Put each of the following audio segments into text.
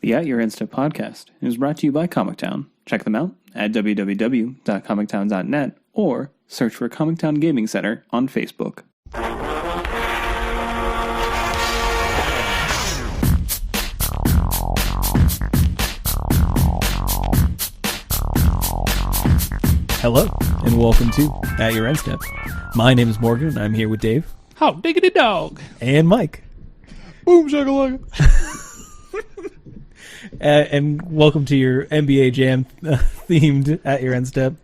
The At Your Insta podcast is brought to you by ComicTown. Check them out at www.comictown.net or search for ComicTown Gaming Center on Facebook. Hello, and welcome to At Your Insta. My name is Morgan, and I'm here with Dave. Oh, diggity dog. And Mike. Boom shakalaka. And welcome to your NBA Jam themed At Your Insta.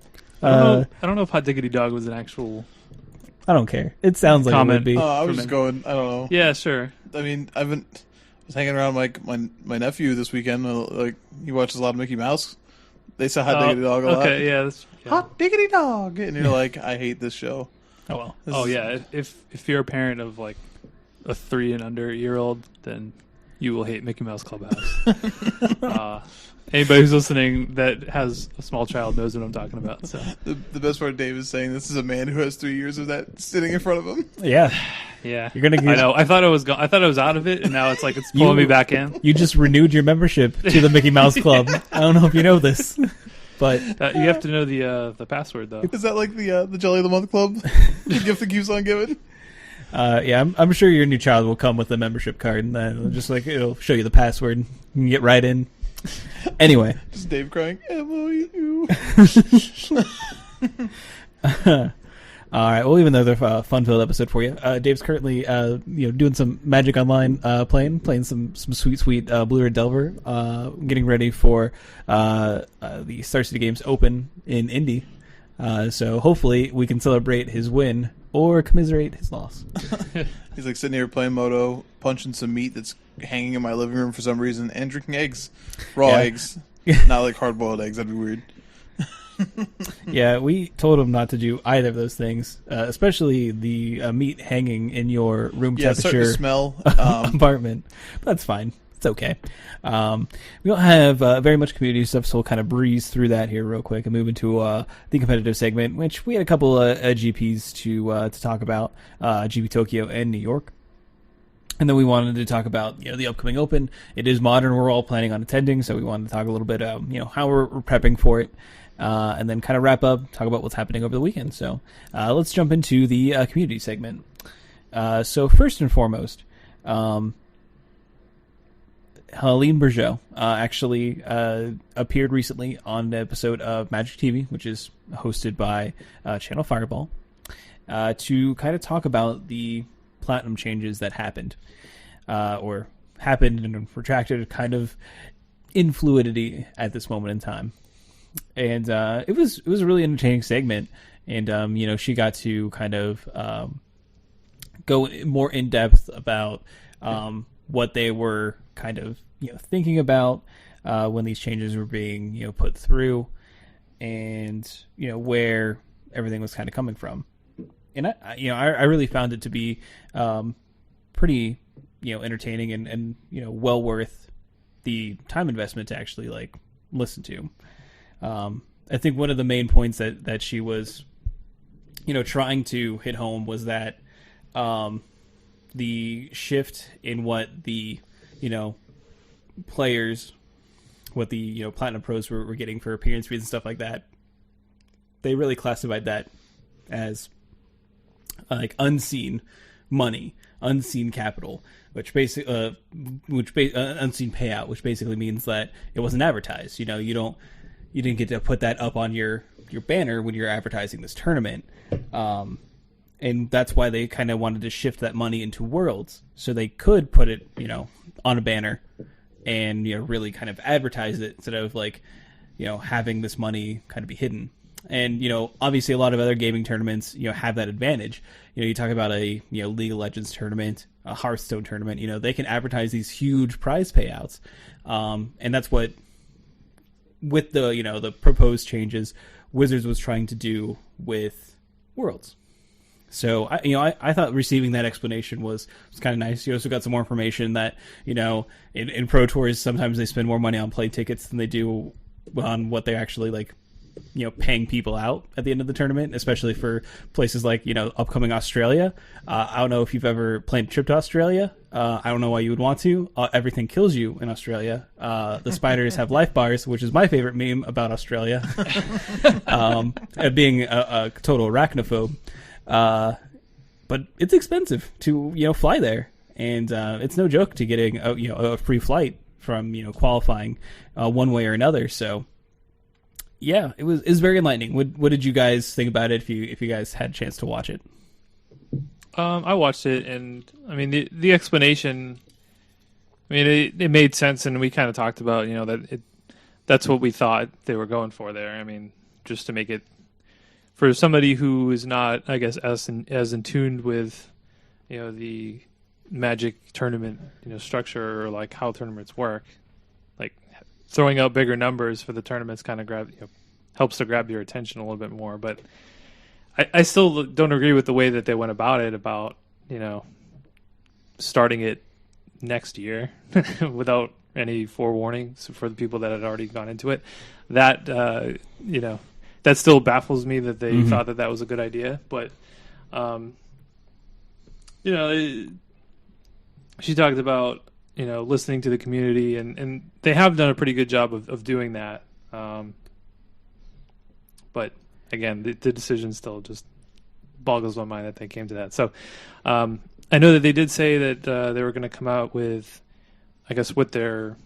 I don't know if hot diggity dog was an actual I don't care. It sounds like comment. it would be. I was just going, I don't know. Yeah, sure. I mean, I was hanging around my nephew this weekend. Like, he watches a lot of Mickey Mouse. They say hot diggity dog a lot. Okay, yeah. Hot diggity dog! And you're like, I hate this show. Oh, well. Yeah. If you're a parent of like a 3 and under year-old, then you will hate Mickey Mouse Clubhouse. Anybody who's listening that has a small child knows what I'm talking about. So The best part of Dave is saying this is a man who has 3 years of that sitting in front of him. Yeah. yeah, You're gonna I know. I thought I was out of it, and now it's like it's pulling me back in. You just renewed your membership to the Mickey Mouse Club. I don't know if you know this, but You have to know the password though. Is that like the Jelly of the Month Club? The gift that keeps on giving? yeah, I'm sure your new child will come with a membership card, and then it'll show you the password. You can get right in. Anyway. Just Dave crying, M-O-U. All right. Well, even though they're a fun-filled episode for you, Dave's currently doing some Magic Online playing some sweet Blue Red Delver, getting ready for the Star City Games Open in Indy. So hopefully we can celebrate his win or commiserate his loss. He's like sitting here playing Moto, punching some meat that's hanging in my living room for some reason, and drinking eggs. Raw eggs. Not like hard-boiled eggs. That'd be weird. Yeah, we told him not to do either of those things, especially the meat hanging in your room temperature smell apartment. But that's fine. It's okay. We don't have very much community stuff, so we'll kind of breeze through that here real quick and move into the competitive segment, which we had a couple of GPs to talk about, GP Tokyo and New York. And then we wanted to talk about the upcoming Open. It is modern. We're all planning on attending, so we wanted to talk a little bit how we're prepping for it. And then kind of wrap up, talk about what's happening over the weekend. So let's jump into the community segment. So first and foremost, Helene Bourgeot actually appeared recently on an episode of Magic TV, which is hosted by Channel Fireball, to kind of talk about the Platinum changes that happened, or happened and retracted, kind of in fluidity at this moment in time. And it was a really entertaining segment, and she got to kind of go more in depth about what they were kind of thinking about when these changes were being put through, and where everything was kind of coming from. And I really found it to be pretty entertaining and well worth the time investment to actually listen to. I think one of the main points that she was, trying to hit home was that the shift in what the, players, what the, Platinum Pros were getting for appearance fees and stuff like that, they really classified that as unseen money, unseen capital, which basically, unseen payout, which basically means that it wasn't advertised. You didn't get to put that up on your banner when you're advertising this tournament. And that's why they kind of wanted to shift that money into Worlds, so they could put it, on a banner and, really kind of advertise it instead of having this money kind of be hidden. And, obviously a lot of other gaming tournaments, have that advantage. You talk about a, League of Legends tournament, a Hearthstone tournament, they can advertise these huge prize payouts. And that's what, with the the proposed changes, Wizards was trying to do with Worlds. So I thought receiving that explanation was kind of nice. You also got some more information that in Pro Tours sometimes they spend more money on play tickets than they do on what they're actually paying people out at the end of the tournament, especially for places like upcoming Australia. I don't know if you've ever planned a trip to Australia. I don't know why you would want to. Everything kills you in Australia. The spiders have life bars, which is my favorite meme about Australia. Being a total arachnophobe. But it's expensive to fly there, and it's no joke to getting a free flight from qualifying one way or another. So yeah, it was very enlightening. What did you guys think about it? If you guys had a chance to watch it. I watched it, and I mean the explanation. I mean it made sense, and we kind of talked about that's what we thought they were going for there. I mean, just to make it for somebody who is not, I guess, as in tuned with the Magic tournament structure, or like how tournaments work, like throwing out bigger numbers for the tournaments kind of helps to grab your attention a little bit more. But I still don't agree with the way that they went about it, about starting it next year without any forewarning for the people that had already gone into it. That that still baffles me that they thought that was a good idea. But she talked about listening to the community, and they have done a pretty good job of doing that. But again, the decision still just boggles my mind that they came to that. So I know that they did say that they were going to come out with, I guess, what their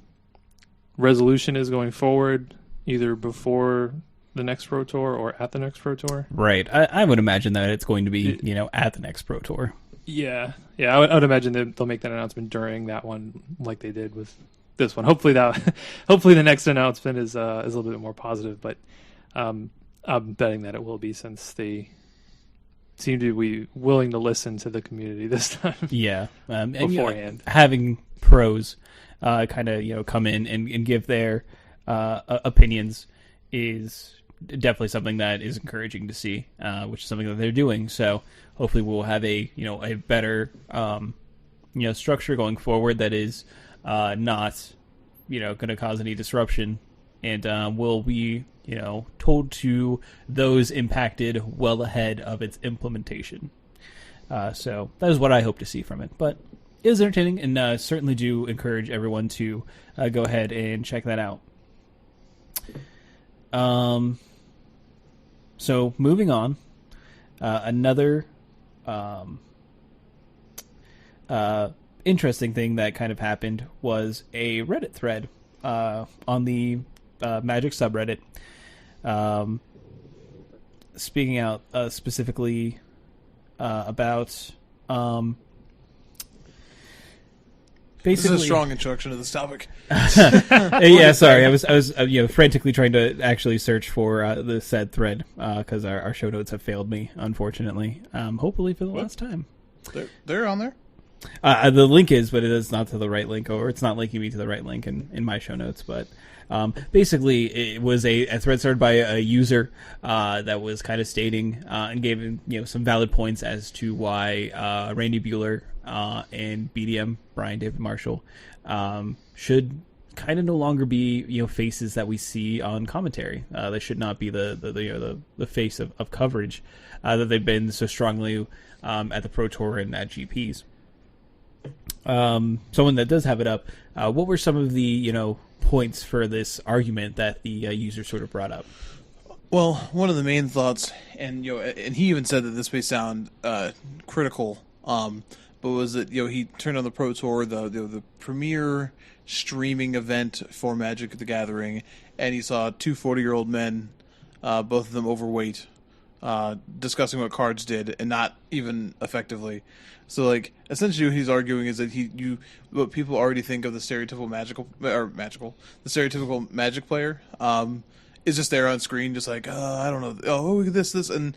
resolution is going forward, either before the next Pro Tour or at the next Pro Tour. Right. I would imagine that it's going to be, at the next Pro Tour. Yeah. I would imagine that they'll make that announcement during that one, like they did with this one. Hopefully the next announcement is a little bit more positive, but I'm betting that it will be, since they seem to be willing to listen to the community this time. Yeah. Beforehand. Having pros kind of come in and give their opinions is definitely something that is encouraging to see, which is something that they're doing. So hopefully we'll have a better structure going forward that is not going to cause any disruption, and will be told to those impacted well ahead of its implementation. So that is what I hope to see from it. But it is entertaining, and certainly do encourage everyone to go ahead and check that out. So moving on, another interesting thing that kind of happened was a Reddit thread on the Magic subreddit, speaking out specifically about basically. This is a strong introduction to this topic. Yeah, sorry, I was frantically trying to actually search for the said thread because our show notes have failed me, unfortunately. Hopefully for the last time. They're on there. The link is, but it is not to the right link, or it's not linking me to the right link in my show notes. But basically, it was a thread started by a user that was kind of stating and gave some valid points as to why Randy Bueller and BDM Brian David Marshall should kind of no longer be faces that we see on commentary. They should not be the face of coverage that they've been so strongly at the Pro Tour and at GPs. Someone that does have it up, what were some of the points for this argument that the user sort of brought up? Well, one of the main thoughts, and and he even said that this may sound critical, but was that he turned on the Pro Tour, the premier streaming event for Magic the Gathering, and he saw two 40-year-old men, both of them overweight, discussing what cards did, and not even effectively. So, like, essentially what he's arguing is that what people already think of the stereotypical the stereotypical Magic player, is just there on screen, just like, I don't know, look at this, and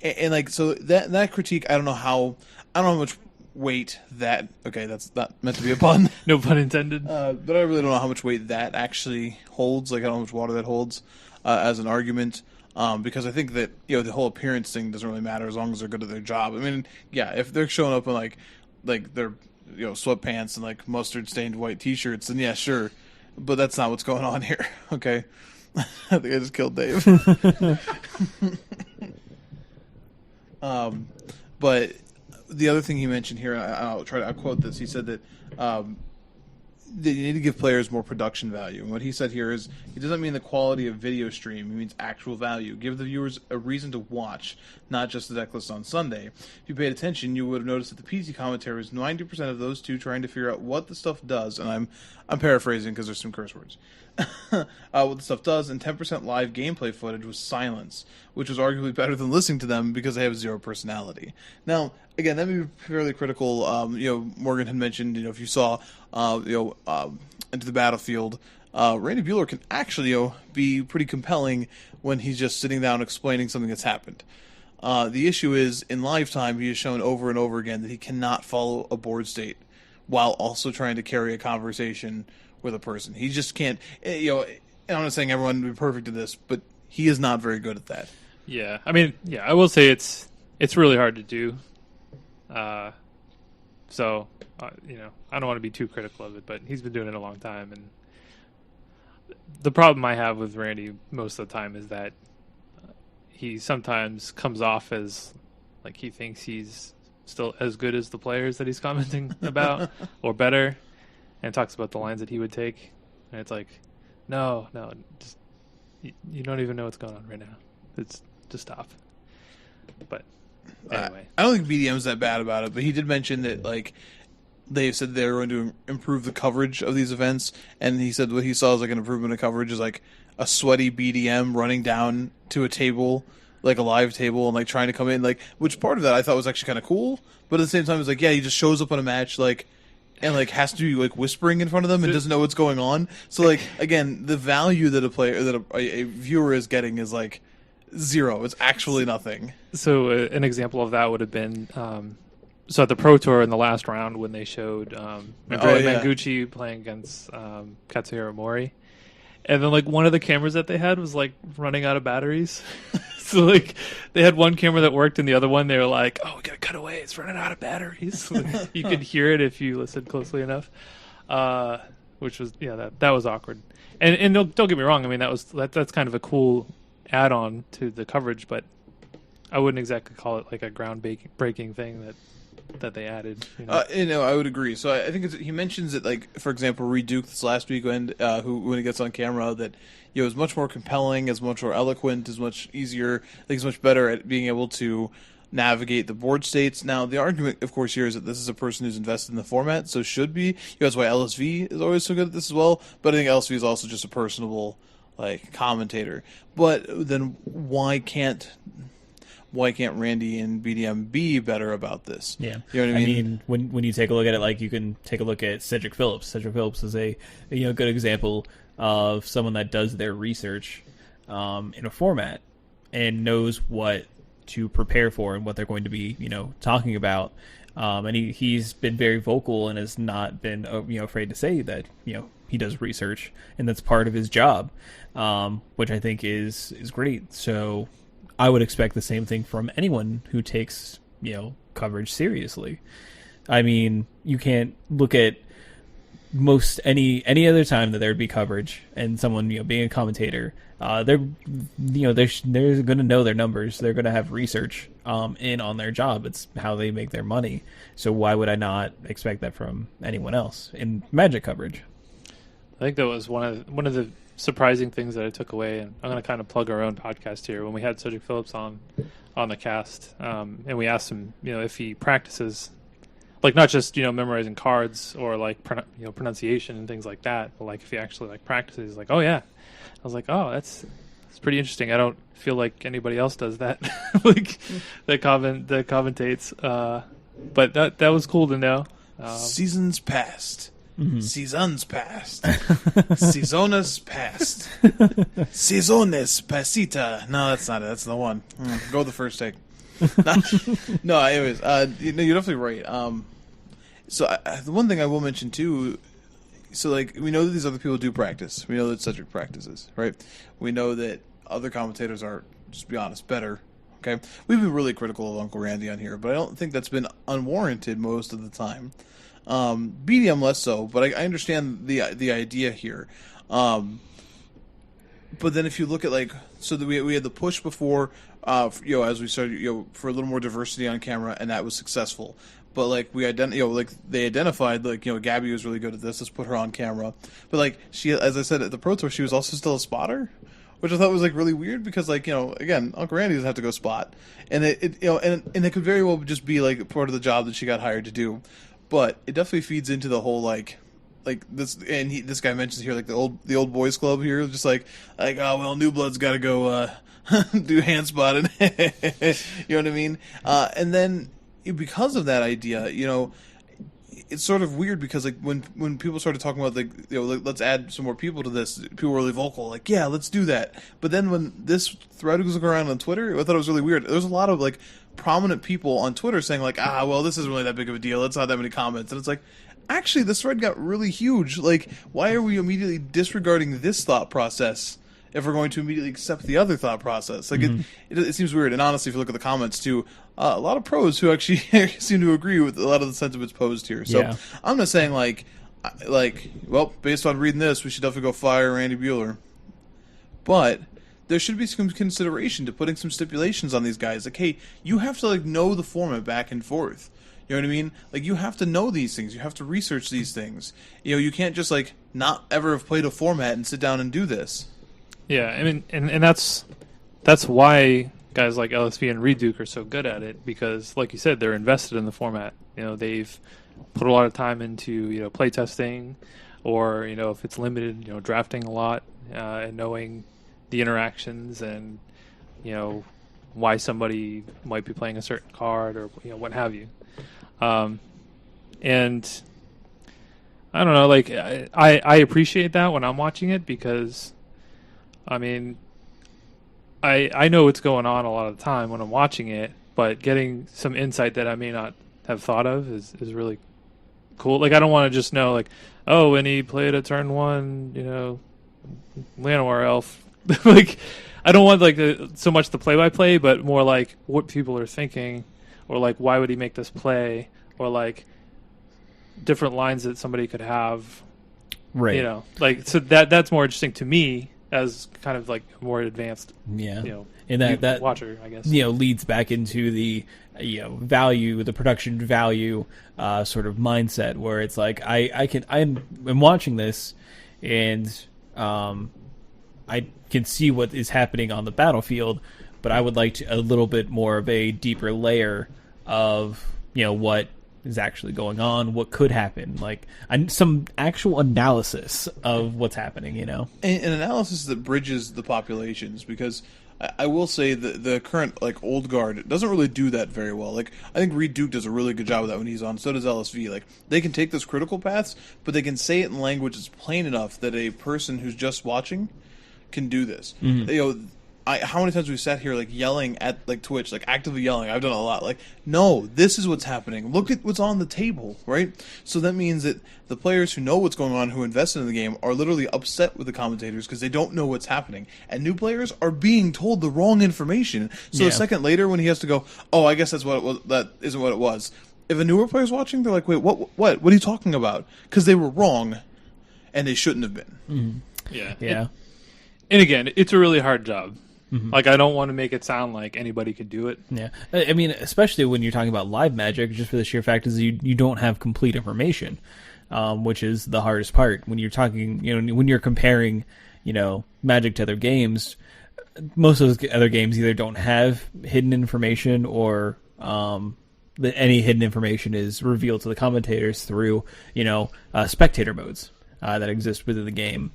like, so that critique, I don't know how much weight that, okay, that's not meant to be a pun. No pun intended. But I really don't know how much weight that actually holds, like how much water that holds as an argument. Because I think that the whole appearance thing doesn't really matter as long as they're good at their job. I mean, yeah, if they're showing up in like their sweatpants and like mustard stained white T-shirts, then yeah, sure. But that's not what's going on here. Okay, I think I just killed Dave. But the other thing he mentioned here, and I'll quote this. He said that they need to give players more production value. And what he said here is, he doesn't mean the quality of video stream. He means actual value. Give the viewers a reason to watch, not just the deck list on Sunday. If you paid attention, you would have noticed that the PC commentary was 90% of those two trying to figure out what the stuff does. And I'm paraphrasing because there's some curse words. What the stuff does, and 10% live gameplay footage was silence, which was arguably better than listening to them because they have zero personality. Now, again, that may be fairly critical. Morgan had mentioned, if you saw, Into the Battlefield, Randy Buehler can actually, be pretty compelling when he's just sitting down explaining something that's happened. The issue is, in live time, he has shown over and over again that he cannot follow a board state while also trying to carry a conversation with a person. He just can't, and I'm not saying everyone would be perfect at this, but he is not very good at that. Yeah, I mean, I will say it's really hard to do. So, I don't want to be too critical of it, but he's been doing it a long time, and the problem I have with Randy most of the time is that he sometimes comes off as like he thinks he's still as good as the players that he's commenting about, or better, and talks about the lines that he would take, and it's like, no, just you don't even know what's going on right now. It's just stop. But anyway, I don't think BDM's that bad about it, but he did mention that they said they were going to improve the coverage of these events, and he said what he saw as an improvement of coverage is a sweaty BDM running down to a table, like a live table, and trying to come in, which part of that I thought was actually kind of cool, but at the same time it's he just shows up on a match and has to be whispering in front of them and doesn't know what's going on. So again, the value that a viewer is getting is zero. It's actually nothing. So an example of that would have been so at the Pro Tour in the last round when they showed Andrea Mangucci playing against Katsuhiro Mori, and then one of the cameras that they had was running out of batteries. So they had one camera that worked and the other one they were like, oh, we gotta cut away, it's running out of batteries. You could hear it if you listened closely enough, which was that was awkward. And don't get me wrong, I mean that's kind of a cool add-on to the coverage, but I wouldn't exactly call it a ground-breaking thing that they added. I would agree. So I think he mentions that, for example, Reed Duke this last weekend, when he gets on camera, that is much more compelling, is much more eloquent, is much easier. I think he's much better at being able to navigate the board states. Now, the argument, of course, here is that this is a person who's invested in the format, so should be. That's why LSV is always so good at this as well. But I think LSV is also just a personable commentator. But then why can't Randy and BDM be better about this? Yeah. You know what I mean? When you take a look at it, you can take a look at Cedric Phillips. Cedric Phillips is a good example of someone that does their research in a format and knows what to prepare for and what they're going to be, talking about. And he's been very vocal and has not been, afraid to say that, he does research and that's part of his job, which I think is great. So I would expect the same thing from anyone who takes, coverage seriously. I mean, you can't look at any other time that there'd be coverage and someone, being a commentator, they're going to know their numbers. They're going to have research in on their job. It's how they make their money. So why would I not expect that from anyone else in Magic coverage? I think that was one of the surprising things that I took away, and I'm going to kind of plug our own podcast here. When we had Cedric Phillips on the cast, and we asked him, if he practices, not just memorizing cards or pronunciation and things like that, but if he actually practices, oh yeah. I was like, oh, that's pretty interesting. I don't feel like anybody else does that, that commentates. But that was cool to know. Seasons past. Mm-hmm. Seasons past. Seasones past. Seasones pasita. No, that's not it. That's the one. Go with the first take. No, anyways, you're definitely right. So the one thing I will mention too, so we know that these other people do practice. We know that Cedric practices, right? We know that other commentators are, just to be honest, better. Okay, we've been really critical of Uncle Randy on here, but I don't think that's been unwarranted most of the time. BDM less so, but I understand the idea here. But then if you look at so that we had the push before, as we started, for a little more diversity on camera, and that was successful. But they identified Gabby was really good at this. Let's put her on camera. But she, as I said at the Pro Tour, she was also still a spotter, which I thought was really weird because again, Uncle Randy doesn't have to go spot, and and it could very well just be part of the job that she got hired to do. But it definitely feeds into the whole this, and this guy mentions here the old boys club here, just oh well, new blood's got to go do hand spotting. You know what I mean? And then because of that idea, it's sort of weird because when people started talking about let's add some more people to this, people were really vocal, yeah, let's do that. But then when this thread was going around on Twitter, I thought it was really weird. There's a lot of prominent people on Twitter saying well, this isn't really that big of a deal. It's not that many comments, and it's actually this thread got really huge. Why are we immediately disregarding this thought process if we're going to immediately accept the other thought process? It seems weird. And honestly, if you look at the comments too, a lot of pros who actually seem to agree with a lot of the sentiments posed here. So yeah. I'm not saying well, based on reading this, we should definitely go fire Randy Bueller. But there should be some consideration to putting some stipulations on these guys. Hey, you have to know the format back and forth. You know what I mean? You have to know these things. You have to research these things. You can't just not ever have played a format and sit down and do this. Yeah, I mean, and that's why guys like LSV and Reduke are so good at it, because, like you said, they're invested in the format. They've put a lot of time into play testing, or if it's limited, drafting a lot, and knowing the interactions and why somebody might be playing a certain card, or what have you. And I don't know, I appreciate that when I'm watching it, because I mean, I know what's going on a lot of the time when I'm watching it, but getting some insight that I may not have thought of is really cool. I don't want to just know oh, when he played a turn 1, Llanowar elf. I don't want so much the play-by-play, but more what people are thinking, or why would he make this play, or different lines that somebody could have, right? So that's more interesting to me as kind of more advanced, and that watcher, I guess, leads back into the value, the production value sort of mindset, where it's I'm watching this, and I can see what is happening on the battlefield, but I would like a little bit more of a deeper layer of what is actually going on, what could happen, some actual analysis of what's happening, an analysis that bridges the populations, because I will say that the current old guard doesn't really do that very well. I think Reed Duke does a really good job of that when he's on. So does LSV. They can take those critical paths, but they can say it in language that's plain enough that a person who's just watching can do this. Mm-hmm. How many times we sat here yelling at Twitch, actively yelling. I've done a lot. No, this is what's happening. Look at what's on the table, right? So that means that the players who know what's going on, who invested in the game, are literally upset with the commentators because they don't know what's happening. And new players are being told the wrong information. So a second later, when he has to go, oh, I guess that's what it was. That isn't what it was. If a newer player's watching, they're wait, what are you talking about? Because they were wrong, and they shouldn't have been. Mm-hmm. Yeah. And again, it's a really hard job. Mm-hmm. I don't want to make it sound like anybody could do it. Yeah. I mean, especially when you're talking about live Magic, just for the sheer fact is you don't have complete information, which is the hardest part. When you're talking, when you're comparing, Magic to other games, most of those other games either don't have hidden information, or any hidden information is revealed to the commentators through, spectator modes that exist within the game.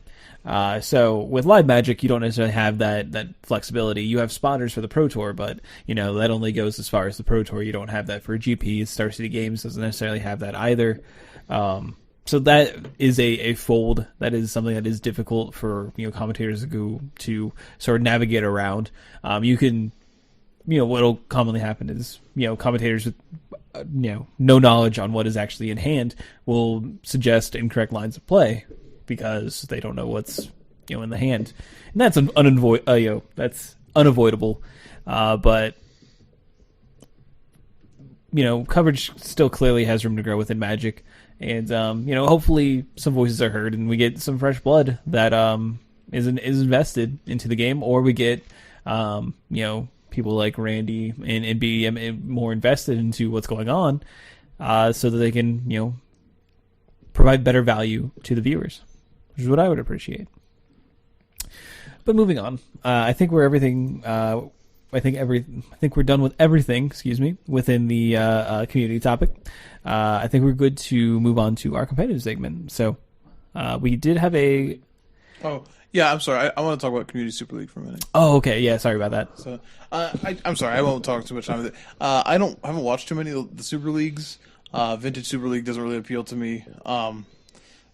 So with live Magic, you don't necessarily have that flexibility. You have spotters for the Pro Tour, but that only goes as far as the Pro Tour. You don't have that for GP. Star City Games doesn't necessarily have that either. So that is a fold. That is something that is difficult for commentators to sort of navigate around. You can, what'll commonly happen is commentators with no knowledge on what is actually in hand will suggest incorrect lines of play, because they don't know what's in the hand, and that's that's unavoidable. But coverage still clearly has room to grow within Magic, and hopefully some voices are heard, and we get some fresh blood that is invested into the game, or we get people like Randy and BDM more invested into what's going on, so that they can provide better value to the viewers, which is what I would appreciate. But moving on, I think we're everything. I think we're done with everything. Excuse me, within the community topic. I think we're good to move on to our competitive segment. So we did have a. Oh yeah, I'm sorry. I want to talk about Community Super League for a minute. Oh, okay. Yeah, sorry about that. So I'm sorry. I won't talk too much time with it. I haven't watched too many of the Super Leagues. Vintage Super League doesn't really appeal to me.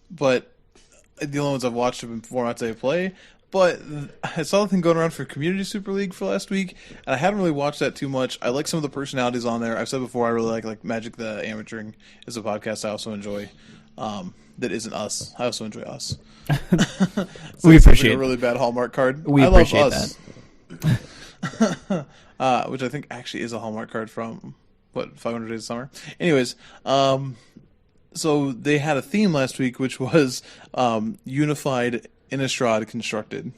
But the only ones I've watched have been formats I play. But I saw the thing going around for Community Super League for last week, and I hadn't really watched that too much. I like some of the personalities on there. I've said before I really like Magic the Amateuring is a podcast I also enjoy. That isn't us. I also enjoy us. So We appreciate a really bad Hallmark card. We appreciate that. Which I think actually is a Hallmark card from 500 Days of Summer. Anyways, so they had a theme last week, which was Unified Innistrad Constructed,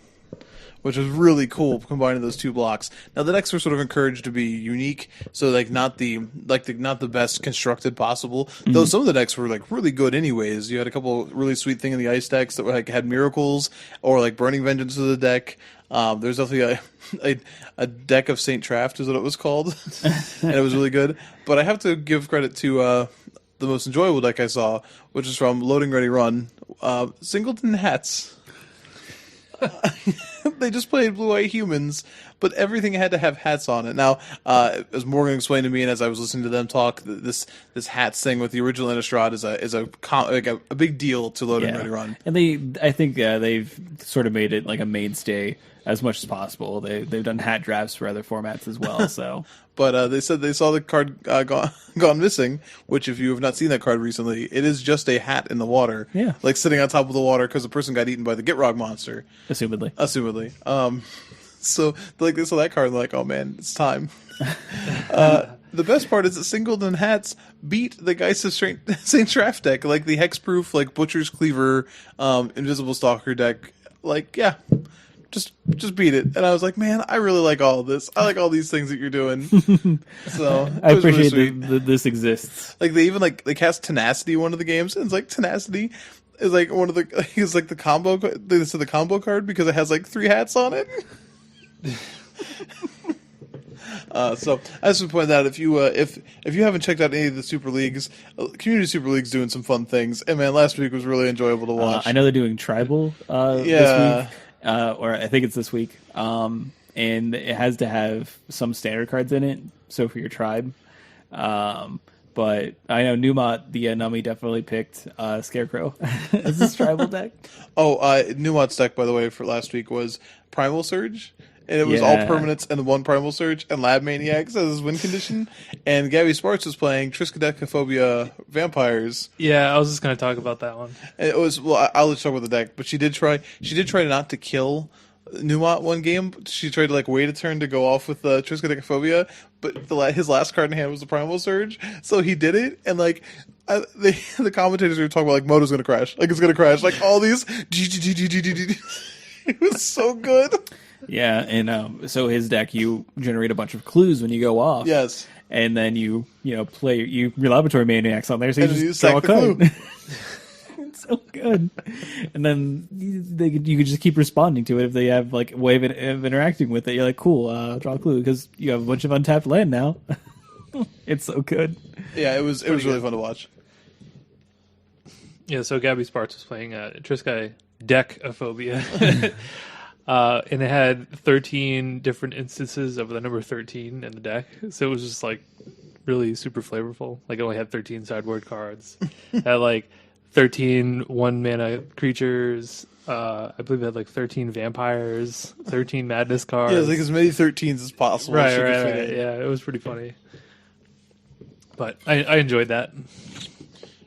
which was really cool, combining those two blocks. Now the decks were sort of encouraged to be unique, so not the best constructed possible. Mm-hmm. Though some of the decks were really good anyways. You had a couple really sweet thing in the ice decks that had miracles or Burning Vengeance to the deck. There's definitely a deck of Saint Traft is what it was called, and it was really good. But I have to give credit to the most enjoyable deck I saw, which is from Loading Ready Run, Singleton Hats. They just played Blue-White Humans, but everything had to have hats on it. Now, as Morgan explained to me, and as I was listening to them talk, this hats thing with the original Innistrad is a big deal to Load and Ready Run. And I think they've sort of made it a mainstay as much as possible. They've done hat drafts for other formats as well. So, but they said they saw the card gone missing. Which, if you have not seen that card recently, it is just a hat in the water. Yeah, sitting on top of the water because the person got eaten by the Gitrog monster. Assumedly. So they saw that card and they're like, oh man, it's time. The best part is that Singleton Hats beat the Geist of St. Traft deck, the hexproof, Butcher's Cleaver, Invisible Stalker deck. Just beat it. And I was like, man, I really like all of this. I like all these things that you're doing. So I appreciate that this exists. They even they cast Tenacity one of the games, and it's Tenacity is one of the is the combo. They said the combo card because it has 3 hats on it. So I just want to point out if you haven't checked out any of the Super Leagues, Community Super League's doing some fun things. And man, last week was really enjoyable to watch. I know they're doing Tribal this week. Or I think it's this week, and it has to have some standard cards in it, so for your tribe. But I know Newmont, the Nami, definitely picked Scarecrow as his tribal deck. Newmont's deck, by the way, for last week was Primal Surge, and it was all permanents and 1 Primal Surge, and Lab Maniacs as his win condition. And Gabby Sparks was playing Triskaidekaphobia Vampires. Yeah, I was just going to talk about that one. And it was I'll let you talk about the deck, but she did try not to kill Newmont one game. She tried to wait a turn to go off with Triskaidekaphobia, but his last card in hand was the Primal Surge, so he did it. And the commentators were talking about Moto's going to crash, it's going to crash, all these. It was so good. Yeah, and so his deck, you generate a bunch of clues when you go off. Yes. And then you play your Laboratory Maniacs on there, so you just draw a card. It's so good. And then you could just keep responding to it if they have a way of interacting with it. You're cool, draw a clue, because you have a bunch of untapped land now. It's so good. Yeah, it was really fun to watch. Yeah, so Gabby Sparks was playing Triskaidekaphobia. And it had 13 different instances of the number 13 in the deck. So it was just really super flavorful. It only had 13 sideboard cards. It had 13 1-mana creatures. I believe it had 13 vampires, 13 madness cards. Yeah, as many 13s as possible. Right. Yeah, it was pretty funny. But I enjoyed that.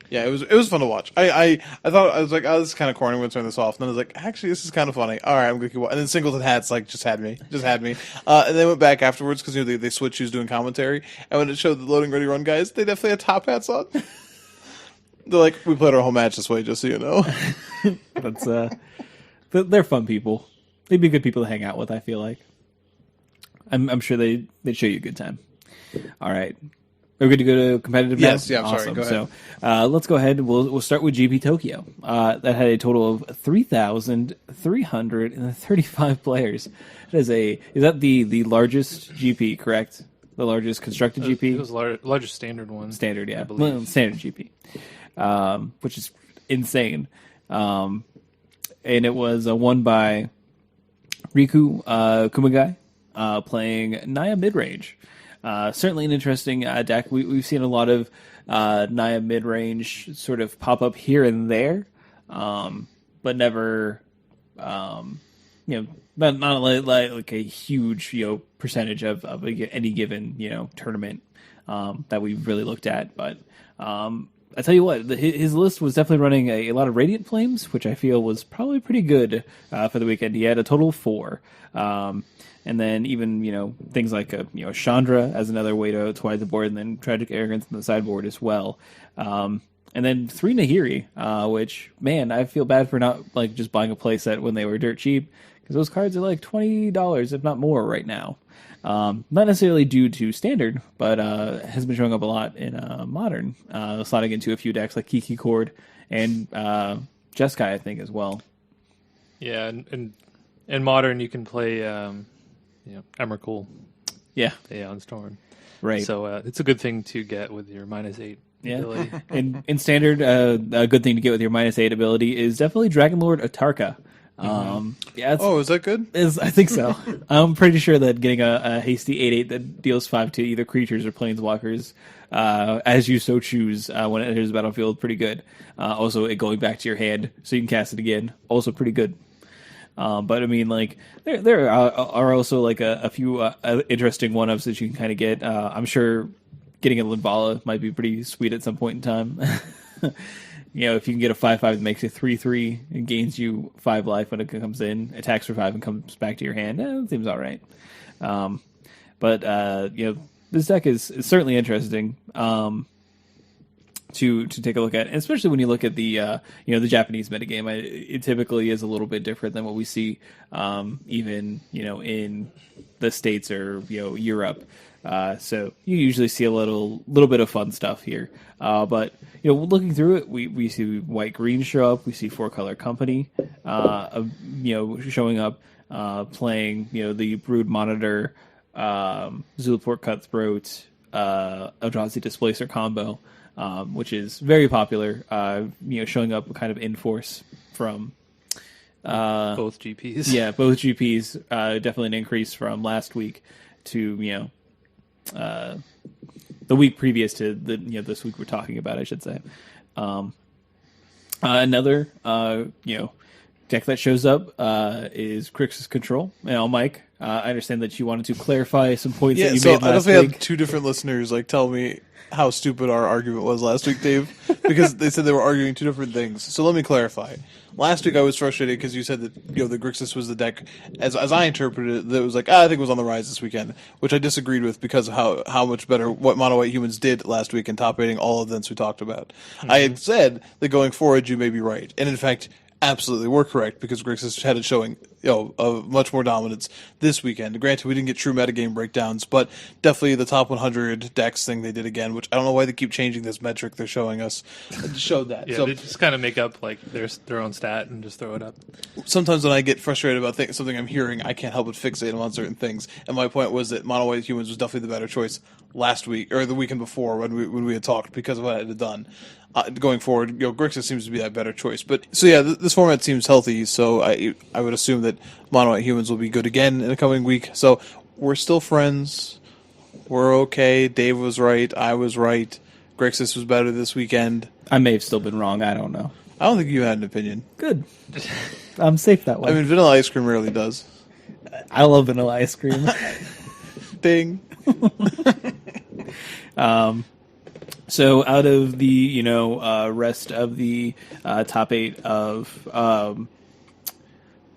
Yeah, it was fun to watch. I thought, I was like, oh, this is kind of corny. I'm going to turn this off. And then I was like, actually, this is kind of funny. All right, I'm going to keep watching. And then Singleton Hats just had me. And they went back afterwards because they switched who's doing commentary. And when it showed the Loading Ready Run guys, they definitely had top hats on. They're we played our whole match this way, just so you know. That's they're fun people. They'd be good people to hang out with. I feel like. I'm sure they'd show you a good time. All right. We're good to go to competitive now? Yes, yeah, I'm sorry. Go ahead. So let's go ahead. We'll start with GP Tokyo. That had a total of 3,335 players. Is that the largest GP, correct? The largest constructed GP? It was largest standard one. Standard, yeah. I believe. Well, standard GP. Which is insane. And it was won by Riku Kumagai, playing Naya mid-range. Certainly an interesting deck. We've seen a lot of Naya mid-range sort of pop up here and there, but never, not like a huge percentage of any given tournament that we've really looked at. But I tell you what, his list was definitely running a lot of Radiant Flames, which I feel was probably pretty good for the weekend. He had a total of 4. And then even, things like, Chandra as another way to wide the board, and then Tragic Arrogance on the sideboard as well. And then 3 Nahiri, which, man, I feel bad for not, just buying a playset when they were dirt cheap, because those cards are $20, if not more, right now. Not necessarily due to Standard, but has been showing up a lot in Modern, slotting into a few decks like Kiki Cord and Jeskai, I think, as well. Yeah, and in Modern, you can play... Emrakul. Yeah. Aeon Storm. Right. So it's a good thing to get with your -8 ability. In Standard, a good thing to get with your -8 ability is definitely Dragonlord Atarka. Is that good? I think so. I'm pretty sure that getting a hasty 8/8 that deals 5 to either creatures or planeswalkers, as you so choose, when it enters the battlefield, pretty good. Also, it going back to your hand so you can cast it again, also pretty good. But I mean, there are also a few interesting one-ups that you can kind of get. I'm sure getting a Linvala might be pretty sweet at some point in time. If you can get a 5/5 that makes it 3/3 and gains you 5 life when it comes in, attacks for 5 and comes back to your hand, it seems all right. But this deck is certainly interesting. To take a look at, and especially when you look at the the Japanese metagame, it typically is a little bit different than what we see even in the States or Europe. So you usually see a little bit of fun stuff here. But looking through it, we see white green show up. We see 4-color company showing up, playing the Brood Monitor, Zulaport Cutthroat, Eldrazi Displacer combo. Which is very popular, showing up kind of in force from both GPs. Yeah, both GPs. Definitely an increase from last week to the week previous to this week we're talking about, I should say. Another deck that shows up is Crixus Control. Now, Mike, I understand that you wanted to clarify some points that you made last week. I definitely had 2 different listeners tell me how stupid our argument was last week, Dave, because they said they were arguing 2 different things. So let me clarify. Last week I was frustrated because you said that the Grixis was the deck, as I interpreted it, that was I think it was on the rise this weekend, which I disagreed with because of how much better what Mono White Humans did last week in top 8ing all of the events we talked about. Mm-hmm. I had said that going forward you may be right, and in fact absolutely were correct because Grixis had it showing of much more dominance this weekend. Granted, we didn't get true metagame breakdowns, but definitely the top 100 decks thing they did again, which I don't know why they keep changing this metric they're showing us. It showed that. Yeah, so, they just kind of make up their own stat and just throw it up. Sometimes when I get frustrated about something I'm hearing, I can't help but fixate on certain things. And my point was that Mono White Humans was definitely the better choice last week or the weekend before when we had talked because of what I had done. Going forward, Grixis seems to be that better choice. But so yeah, this format seems healthy. So I would assume that Mono White Humans will be good again in the coming week. So we're still friends. We're okay. Dave was right. I was right. Grixis was better this weekend. I may have still been wrong. I don't know. I don't think you had an opinion. Good. I'm safe that way. I mean, vanilla ice cream rarely does. I love vanilla ice cream. Ding. So out of the rest of the top 8 of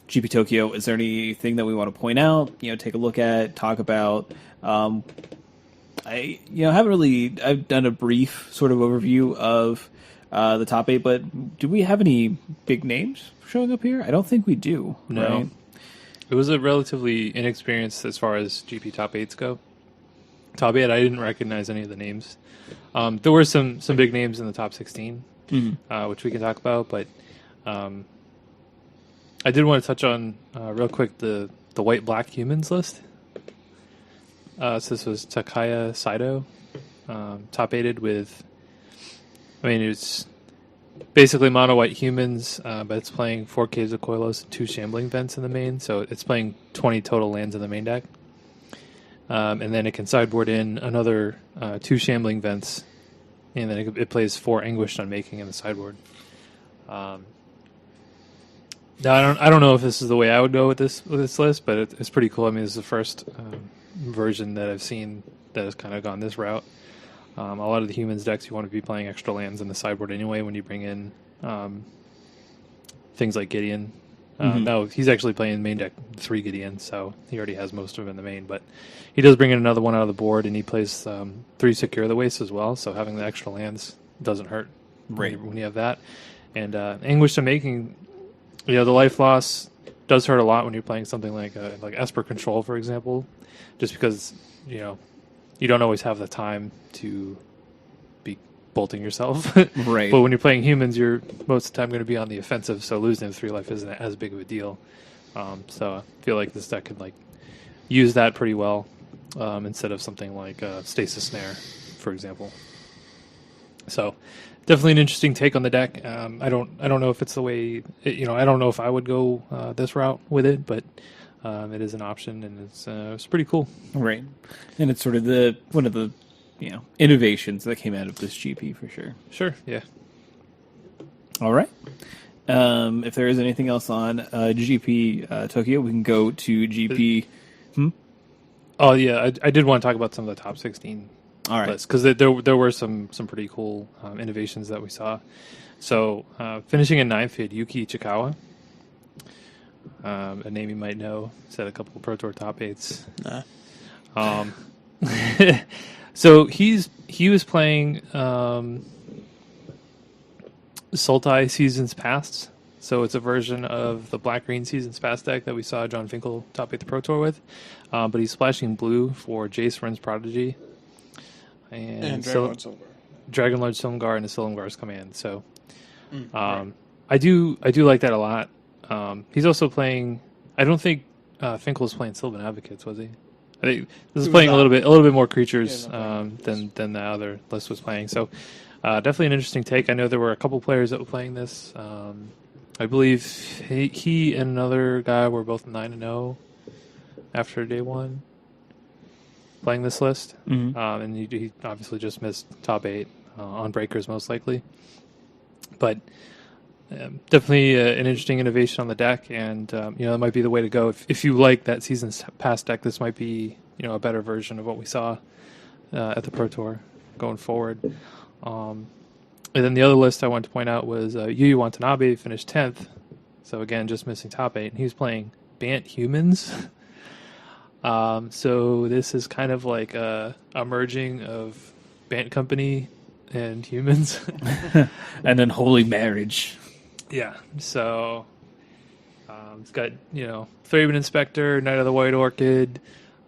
GP Tokyo, is there anything that we want to point out? Take a look at, talk about. I've done a brief sort of overview of the top 8. But do we have any big names showing up here? I don't think we do. No. Right? It was a relatively inexperienced as far as GP top 8s go. Top 8, I didn't recognize any of the names. There were some big names in the top 16, which we can talk about, but I did want to touch on real quick the white-black humans list. So this was Takaya Saito, top 8'd with, I mean, it's basically mono white humans, but it's playing 4 Caves of Koilos and 2 Shambling Vents in the main, so it's playing 20 total lands in the main deck. And then it can sideboard in another 2 Shambling Vents, and then it plays 4 Anguished Unmaking in the sideboard. Now, I don't know if this is the way I would go with this list, but it's pretty cool. I mean, this is the first version that I've seen that has kind of gone this route. A lot of the humans decks, you want to be playing extra lands in the sideboard anyway when you bring in things like Gideon. No, he's actually playing main deck 3 Gideon, so he already has most of them in the main. But he does bring in another one out of the board, and he plays 3 Secure the Waste as well, so having the extra lands doesn't hurt when you have that. And Anguished Unmaking, the life loss does hurt a lot when you're playing something like Esper Control, for example, just because, you don't always have the time to be bolting yourself. Right. But when you're playing humans, you're most of the time going to be on the offensive, so losing 3 life isn't as big of a deal. So I feel like this deck could use that pretty well instead of something like Stasis Snare, for example. So definitely an interesting take on the deck. I don't know if it's the way, I don't know if I would go this route with it, but it is an option, and it's pretty cool. Right. And it's sort of one of the innovations that came out of this GP for sure. Sure, yeah. All right. If there is anything else on GP Tokyo, we can go to GP. Oh yeah, I did want to talk about some of the top 16 All right. lists, because there were some pretty cool innovations that we saw. So finishing in 9th, we had Yuki Ichikawa, a name you might know. Set a couple of Pro Tour top 8s. Nah. So he was playing Sultai Seasons Past. So it's a version of the Black-Green Seasons Past deck that we saw John Finkel top 8 the Pro Tour with. But he's splashing blue for Jace Vryn's Prodigy. And Dragon Lord Silumgar and the Silumgar's Command. So I do like that a lot. He's also playing, I don't think Finkel was playing Sylvan Advocates, was he? I think this is playing a little bit more creatures than the other list was playing. So definitely an interesting take. I know there were a couple players that were playing this. I believe he and another guy were both 9-0 after day 1 playing this list. And he obviously just missed top 8 on breakers most likely. But definitely an interesting innovation on the deck, and that might be the way to go. If you like that Seasons Past deck, this might be a better version of what we saw at the Pro Tour going forward. And then the other list I wanted to point out was Yuya Watanabe finished 10th, so again just missing top 8, and he was playing Bant Humans. So this is kind of like a merging of Bant Company and Humans. And then Holy Marriage. Yeah, so it's got, Thraben Inspector, Knight of the White Orchid,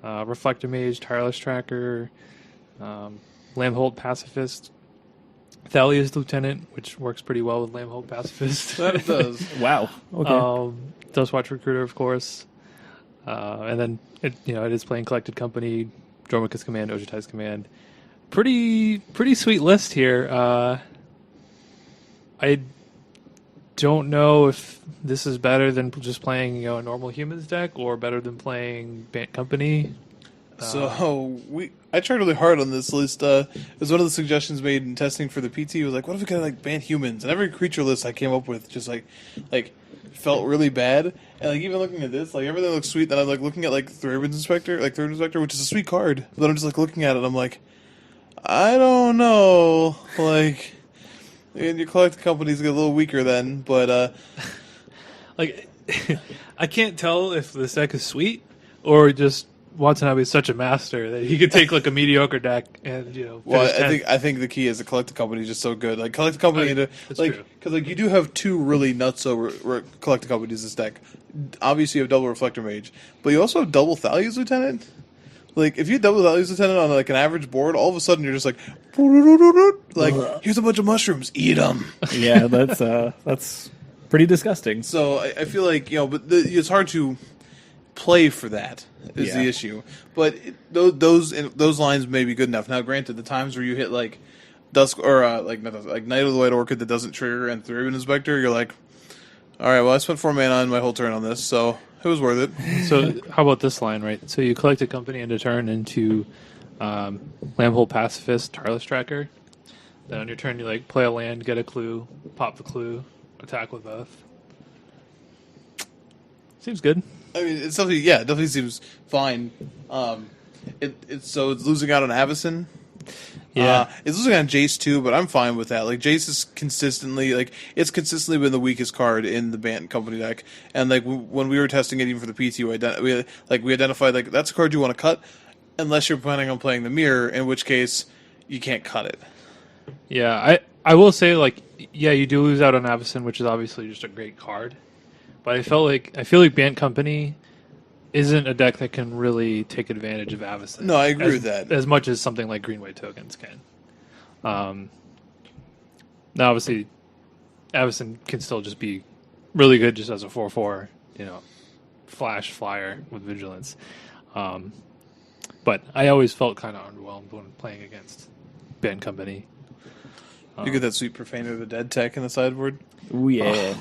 Reflector Mage, Tireless Tracker, Lambholt Pacifist, Thalia's Lieutenant, which works pretty well with Lambholt Pacifist. That does. Wow. Okay. Dustwatch Recruiter, of course. And then, it is playing Collected Company, Dromica's Command, Ojutai's Command. Pretty sweet list here. I don't know if this is better than just playing a normal Humans deck, or better than playing Bant Company. So I tried really hard on this list. It was one of the suggestions made in testing for the PT. It was like, what if we could Bant Humans? And every creature list I came up with just felt really bad. And even looking at this, everything looks sweet. Then I'm looking at Thraben Inspector, which is a sweet card. But then I'm just looking at it, and I'm like, I don't know. And your collect companies get a little weaker then, but I can't tell if this deck is sweet or just Watanabe is such a master that he could take like a mediocre deck and Well, finish 10th. I think the key is the collector company is just so good. Like collector company, That's true. because like you do have two really nutso collector companies in this deck. Obviously, you have double Reflector Mage, but you also have double Thalia's Lieutenant. Like if you have double Thalia's Lieutenant on like an average board, all of a sudden you're just like here's a bunch of mushrooms, eat them. Yeah, that's pretty disgusting. So I feel like but it's hard to play for that is the Yeah. issue. But those lines may be good enough. Now, granted, the times where you hit like Dusk or like Night of the White Orchid that doesn't trigger and 3-Ribbon Inspector, you're like, all right, well I spent 4 mana on my whole turn on this, so it was worth it. So how about this line, right? So you collect a company and a turn into Lambhole Pacifist, Tarless Tracker. Then on your turn, you like play a land, get a clue, pop the clue, attack with both. Seems good. I mean, it's definitely it definitely seems fine. It's losing out on Avacyn. Yeah. It's losing on Jace too, but I'm fine with that. Like Jace is consistently it's consistently been the weakest card in the Bant Company deck, and like when we were testing it even for the PT, we identified like that's a card you want to cut, unless you're planning on playing the Mirror, in which case you can't cut it. Yeah, I will say like you do lose out on Avacyn, which is obviously just a great card. But I feel like Bant Company isn't a deck that can really take advantage of Avacyn. No, I agree with that. As much as something like Green White Tokens can. Now, obviously, Avacyn can still just be really good just as a 4/4, flash flyer with vigilance. But I always felt kind of underwhelmed when playing against Bant Company. You get that sweet Profaner of the Dead tech in the sideboard. Ooh, yeah.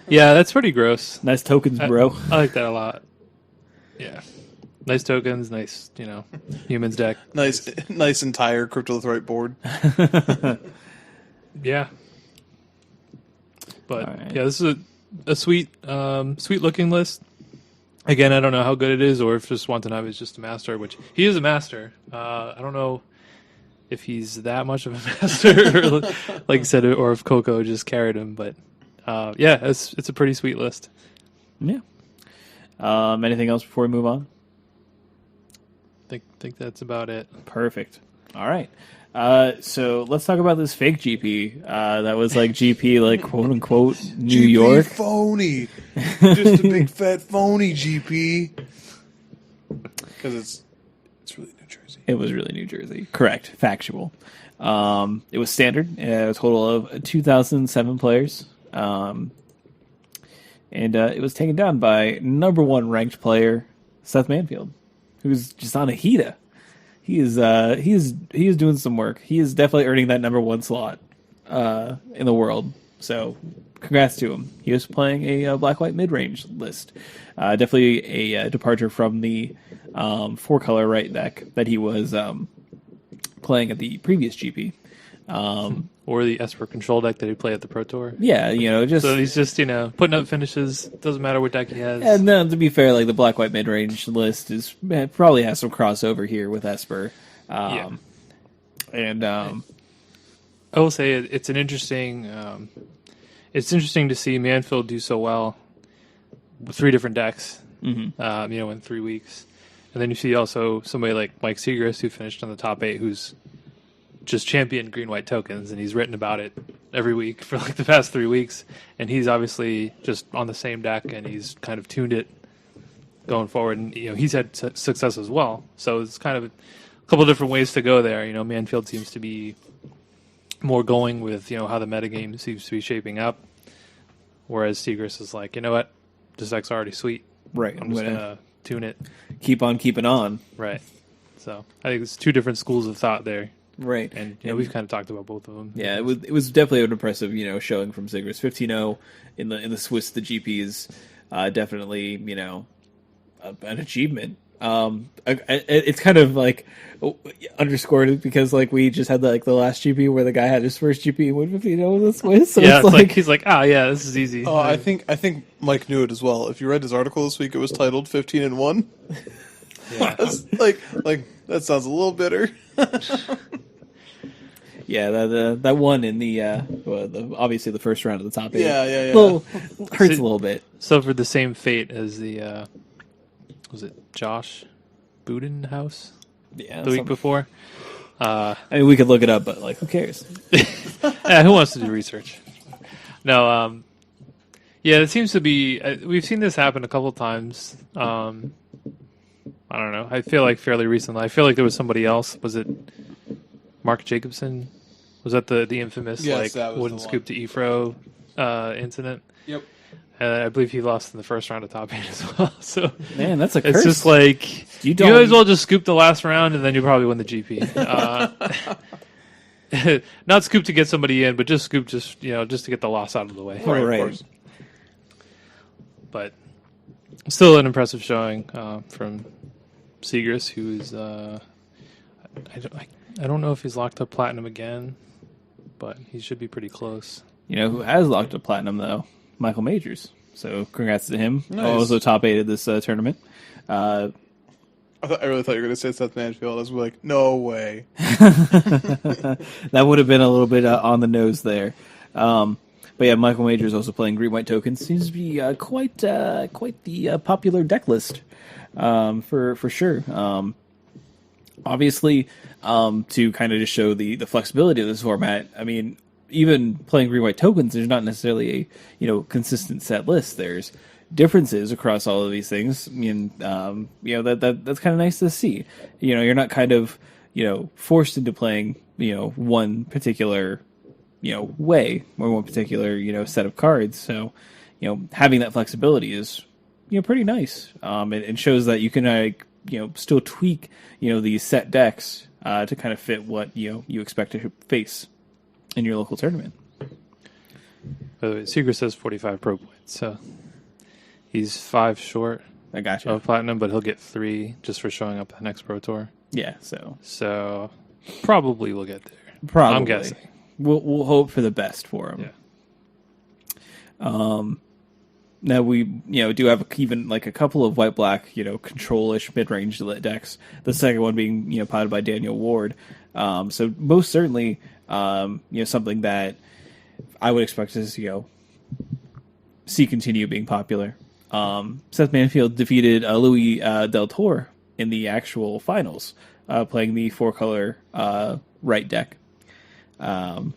Yeah, that's pretty gross. Nice tokens, bro. I like that a lot. Yeah. Nice tokens, nice, humans deck. Nice entire Cryptolithrite board. Yeah. But All right. yeah, this is a sweet looking list. Again, I don't know how good it is or if just Watanabe is just a master, which he is a master. I don't know if he's that much of a master, or, like I said, or if Coco just carried him. But yeah, it's a pretty sweet list. Yeah. Anything else before we move on? Think that's about it. Perfect. All right. So let's talk about this fake GP. That was like GP, like quote unquote New GP York. phony, just a big fat phony GP. Because it's really New Jersey. It was really New Jersey. Correct. Factual. It was standard. A total of 2,007 players. And it was taken down by #1 ranked player Seth Manfield, who's just on a Hita. He is doing some work. He is definitely earning that #1 slot in the world. So congrats to him. He was playing a black-white mid-range list. Definitely a departure from the 4-color right deck that he was playing at the previous GP. Or the Esper control deck that he played at the Pro Tour. Yeah, just... So he's just, putting up finishes. Doesn't matter what deck he has. And to be fair, like the black-white mid-range list probably has some crossover here with Esper. Yeah. And I will say it's an interesting. It's interesting to see Manfield do so well with 3 different decks. mm-hmm. In 3 weeks, and then you see also somebody like Mike Segrist who finished on the top 8, who's just championed green white tokens, and he's written about it every week for like the past 3 weeks, and he's obviously just on the same deck, and he's kind of tuned it going forward, and he's had success as well. So it's kind of a couple of different ways to go there. Manfield seems to be more going with how the metagame seems to be shaping up, whereas Segrist is like, what, this deck's already sweet. right, I'm just gonna tune it. keep on keeping on. Right. So I think it's 2 different schools of thought there. Right, And we've kind of talked about both of them. yeah, it was definitely an impressive showing from Sigrist. 15-0 in the Swiss, the GP is definitely an achievement. It's kind of like underscored because like we just had the last GP where the guy had his first GP and went 15-0 in the Swiss. So Yeah, it's like he's like, this is easy. Oh, I think Mike knew it as well. If you read his article this week, it was titled 15-1. Yeah. That's like that sounds a little bitter. yeah, that one in the obviously the first round of the top 8. Yeah. Hurts a little bit. Suffered the same fate as the was it Josh Budenhouse Yeah, the week before. I mean, we could look it up, but like, who cares? Yeah, who wants to do research? No, yeah, it seems to be. We've seen this happen a couple times. I don't know. I feel like fairly recently. I feel like there was somebody else. Was it Mark Jacobson? Was that the infamous Yes, that was wooden the scoop to Efro incident? Yep. I believe he lost in the first round of top 8 as well. So Man, that's a curse. it's just like you don't- might as well just scoop the last round and then you probably win the GP. Not scoop to get somebody in, but just scoop just to get the loss out of the way. Right, Of right. course. But still an impressive showing from Seagrass, who is I don't know if he's locked up platinum again, but he should be pretty close. You know who has locked up platinum though? Michael Majors. So congrats to him. Nice. Also top 8 of this tournament. I really thought you were going to say Seth Manfield. I was like, no way. That would have been a little bit on the nose there. But yeah, Michael Majors also playing green white tokens. Seems to be quite the popular deck list for sure. Obviously, to kind of just show the flexibility of this format. I mean, even playing green white tokens, there's not necessarily a consistent set list. There's differences across all of these things. I mean, that's kind of nice to see. You're not kind of forced into playing one particular way or one particular set of cards. So having that flexibility is pretty nice. It shows that you can still tweak these set decks to kind of fit what you expect to face in your local tournament. By the way, Seagrass has 45 pro points, so he's 5 short I gotcha. of platinum, but he'll get 3 just for showing up at the next Pro Tour. Yeah, so So probably we'll get there. probably I'm guessing. we'll hope for the best for him. Yeah. Now we do have even like a couple of white black control-ish mid-range decks. The second one being piloted by Daniel Ward. So most certainly something that I would expect to see continue being popular. Seth Manfield defeated Louis Del Toro in the actual finals, playing the 4-color right deck. And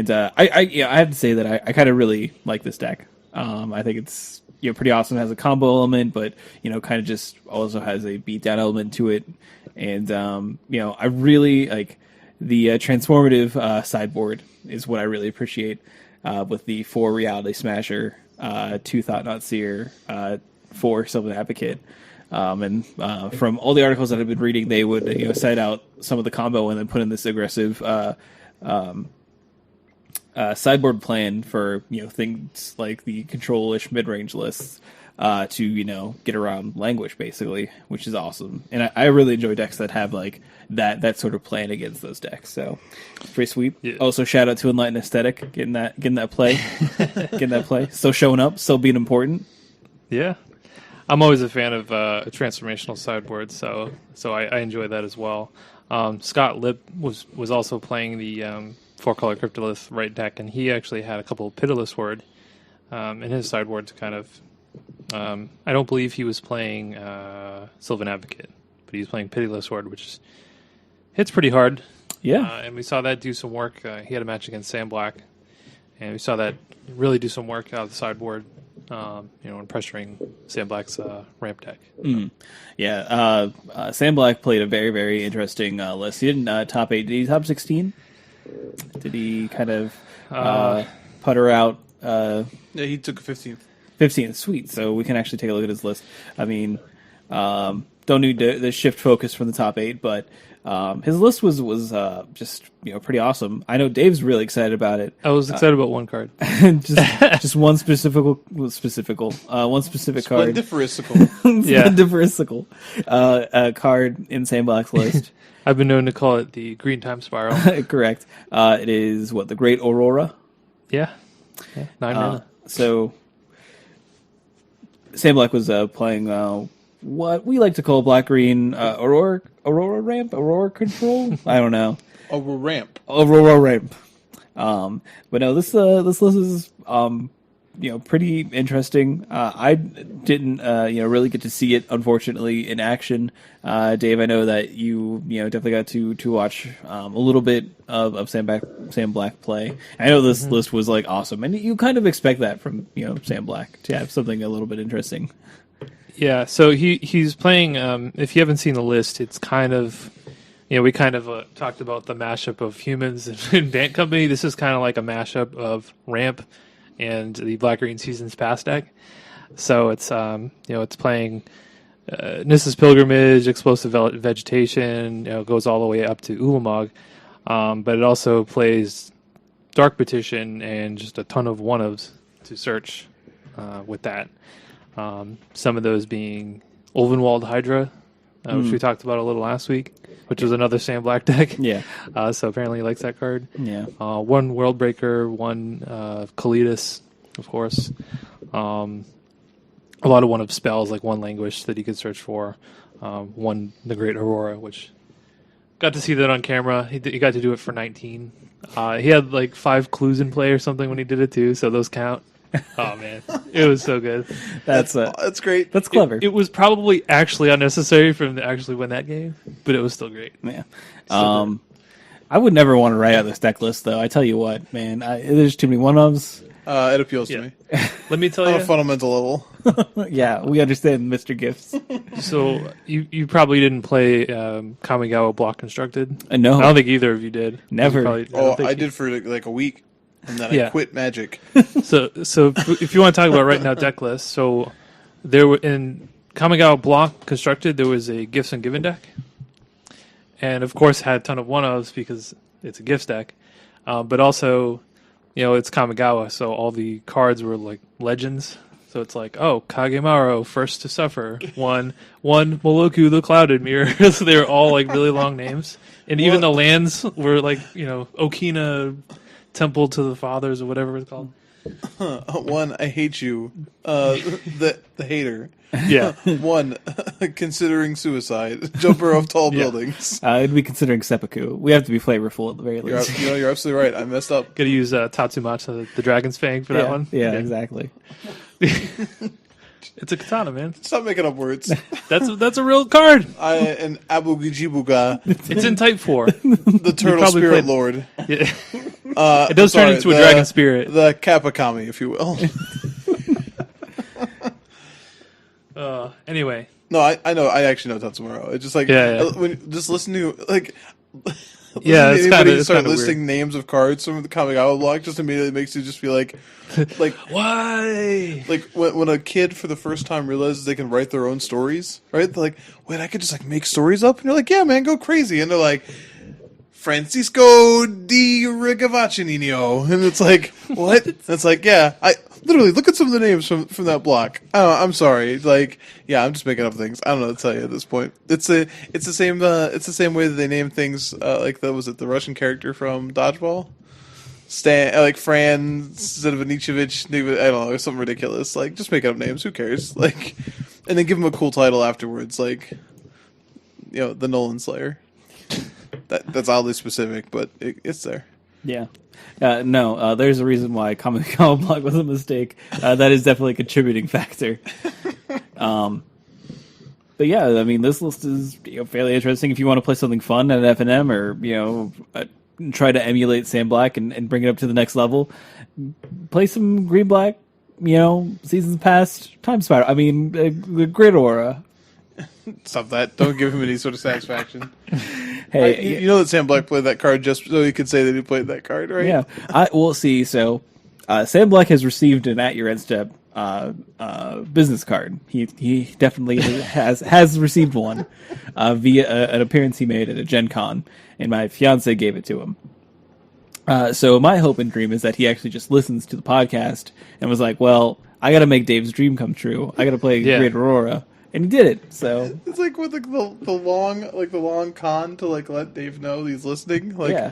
I have to say that I kind of really like this deck. I think it's pretty awesome. It has a combo element, but kind of just also has a beatdown element to it. And I really like the transformative sideboard is what I really appreciate with the 4 Reality Smasher, 2 Thought Not Seer, 4 Sylvan Advocate. And from all the articles that I've been reading, they would cite out some of the combo and then put in this aggressive sideboard plan for things like the control-ish mid-range lists to get around language basically, which is awesome. And I really enjoy decks that have like that sort of plan against those decks. So it's pretty sweet. Yeah. Also, shout out to Enlightened Aesthetic getting that play, still showing up, still being important. Yeah. I'm always a fan of transformational sideboards, so I enjoy that as well. Scott Lipp was also playing the 4-color Cryptolith right deck, and he actually had a couple of Pitiless Ward in his sideboard to kind of... I don't believe he was playing Sylvan Advocate, but he was playing Pitiless Ward, which hits pretty hard. Yeah. And we saw that do some work. He had a match against Sam Black, and we saw that really do some work out of the sideboard, when pressuring Sam Black's ramp deck. Yeah, Sam Black played a very, very interesting list. He didn't top 8. Did he top 16? Did he kind of putter out? Yeah, he took 15th. 15th, sweet. So we can actually take a look at his list. I mean, don't need the shift focus from the top 8, but his list was just pretty awesome. I know Dave's really excited about it. I was excited about one card. just one specific card. Splendiferisical. Yeah. Splendiferisical card in Sam Black's list. I've been known to call it the Green Time Spiral. Correct. It is the Great Aurora. Yeah. 9 mana. So Sam Black was playing what we like to call black-green Aurora ramp, Aurora control. I don't know. Aurora ramp. Aurora ramp. But no, this list is pretty interesting. I didn't really get to see it, unfortunately, in action. Dave, I know that you definitely got to watch a little bit of Sam Black play. I know this list was like awesome, and you kind of expect that from Sam Black to have something a little bit interesting. Yeah, so he's playing. If you haven't seen the list, it's kind of, we kind of talked about the mashup of Humans and Bant Company. This is kind of like a mashup of Ramp and the Black Green Seasons Past deck. So it's it's playing Nissa's Pilgrimage, Explosive Vegetation. Goes all the way up to Ulamog, but it also plays Dark Petition and just a ton of one-ofs to search with that. Some of those being Ulvenwald Hydra, which we talked about a little last week, which was another Sam Black deck. Yeah. So apparently he likes that card. Yeah. One Worldbreaker, one Kalidas, of course. A lot of one-of spells, like one Languish that he could search for. One The Great Aurora, which got to see that on camera. He got to do it for 19. He had like 5 clues in play or something when he did it too, so those count. Oh man, it was so good. That's great. That's clever. It was probably actually unnecessary for him to actually win that game, but it was still great. Yeah. I would never want to write out this deck list, though. I tell you what, man, there's too many one-ofs. It appeals to me. Let me tell On you. a fundamental level. Yeah, we understand Mr. Gifts. So you probably didn't play Kamigawa Block Constructed. No. I don't think either of you did. Never. I did for like a week, and then I quit Magic. So if you want to talk about right now deck list, so there were in Kamigawa Block Constructed there was a Gifts and Given deck, and of course had a ton of one-ofs because it's a Gifts deck, but also it's Kamigawa, so all the cards were like legends. So it's like, Kagemaru, First to Suffer, one Moloku the Clouded Mirror. So they were all like really long names, and even the lands were like Okina Temple to the Fathers or whatever it's called. One, I hate you. The hater. Yeah. One, considering suicide. Jumper of tall buildings. I'd be considering seppuku. We have to be flavorful at the very least. You're absolutely right. I messed up. Got to use Tatsumata, the Dragon's Fang, for that one. Yeah, exactly. It's a katana, man. Stop making up words. That's a real card. And Abugijibuga, It's in Type 4. the Turtle probably Spirit played- Lord. Yeah. It does turn into a dragon spirit. The Kapakami, if you will. Anyway. No, I know. I actually know Tatsumaro. It's just like when just listen to like. Yeah, it's anybody start kinda listing weird. names of cards from the Kamigawa block just immediately makes you just feel like Why? like when a kid for the first time realizes they can write their own stories, right? They're like, wait, I could just like make stories up, and you're like, yeah, man, go crazy, and they're like, Francisco di Rigavacinino, and it's like, what? It's like, yeah, I literally look at some of the names from that block. I'm sorry, like, yeah, I'm just making up things. I don't know what to tell you at this point. It's the same way that they name things like the Russian character from Dodgeball, like Fran Zedvanichevich. I don't know, something ridiculous. Like, just make up names. Who cares? Like, and then give them a cool title afterwards, like the Nolan Slayer. That's oddly specific, but it's there. Yeah. No, there's a reason why Kamigawa block was a mistake. That is definitely a contributing factor. But yeah, I mean, this list is fairly interesting. If you want to play something fun at FNM or try to emulate Sam Black and bring it up to the next level, play some Green Black. Seasons past Time Spiral. I mean, Grid Aura. Stop that! Don't give him any sort of satisfaction. Hey, you know that Sam Black played that card just so he could say that he played that card, right? Yeah, we'll see. So, Sam Black has received an At Your End Step business card. He definitely has received one via an appearance he made at a Gen Con, and my fiance gave it to him. So my hope and dream is that he actually just listens to the podcast and was like, "Well, I got to make Dave's dream come true. I got to play Great Aurora." And he did it. So it's like with the long con to like let Dave know he's listening. Like, yeah.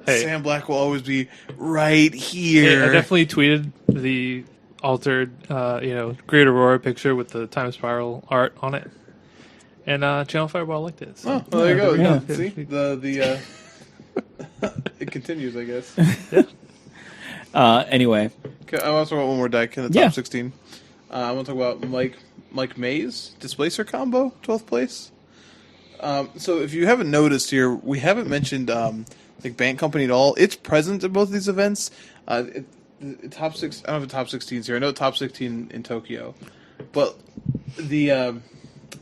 Hey. Sam Black will always be right here. Hey, I definitely tweeted the altered, Great Aurora picture with the Time Spiral art on it, and Channel Fireball liked it. So. Oh, well, there you go. Yeah. See the it continues, I guess. Anyway, I want to talk about one more deck in the Yeah. top 16. I want to talk about Mike Mays Displacer combo, 12th place. So if you haven't noticed here, we haven't mentioned like Bank Company at all. It's present at both of these events. Top six. I don't have a top 16s here. I know top 16 in Tokyo, but the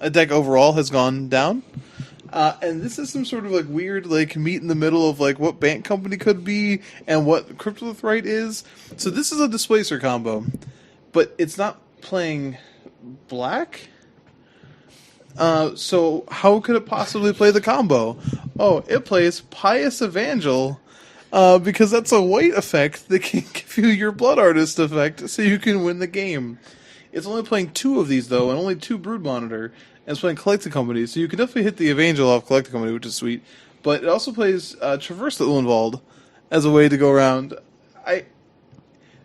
a deck overall has gone down. And this is some sort of like weird like meet in the middle of like what Bank Company could be and what Cryptolith Right is. So this is a Displacer combo, but it's not playing black. So how could it possibly play the combo? Oh, it plays Pious Evangel, because that's a white effect that can give you your Blood Artist effect, so you can win the game. It's only playing 2 of these though, and only 2 Brood Monitor, and it's playing Collected Company, so you can definitely hit the Evangel off Collected Company, which is sweet. But it also plays Traverse the Ulenwald as a way to go around.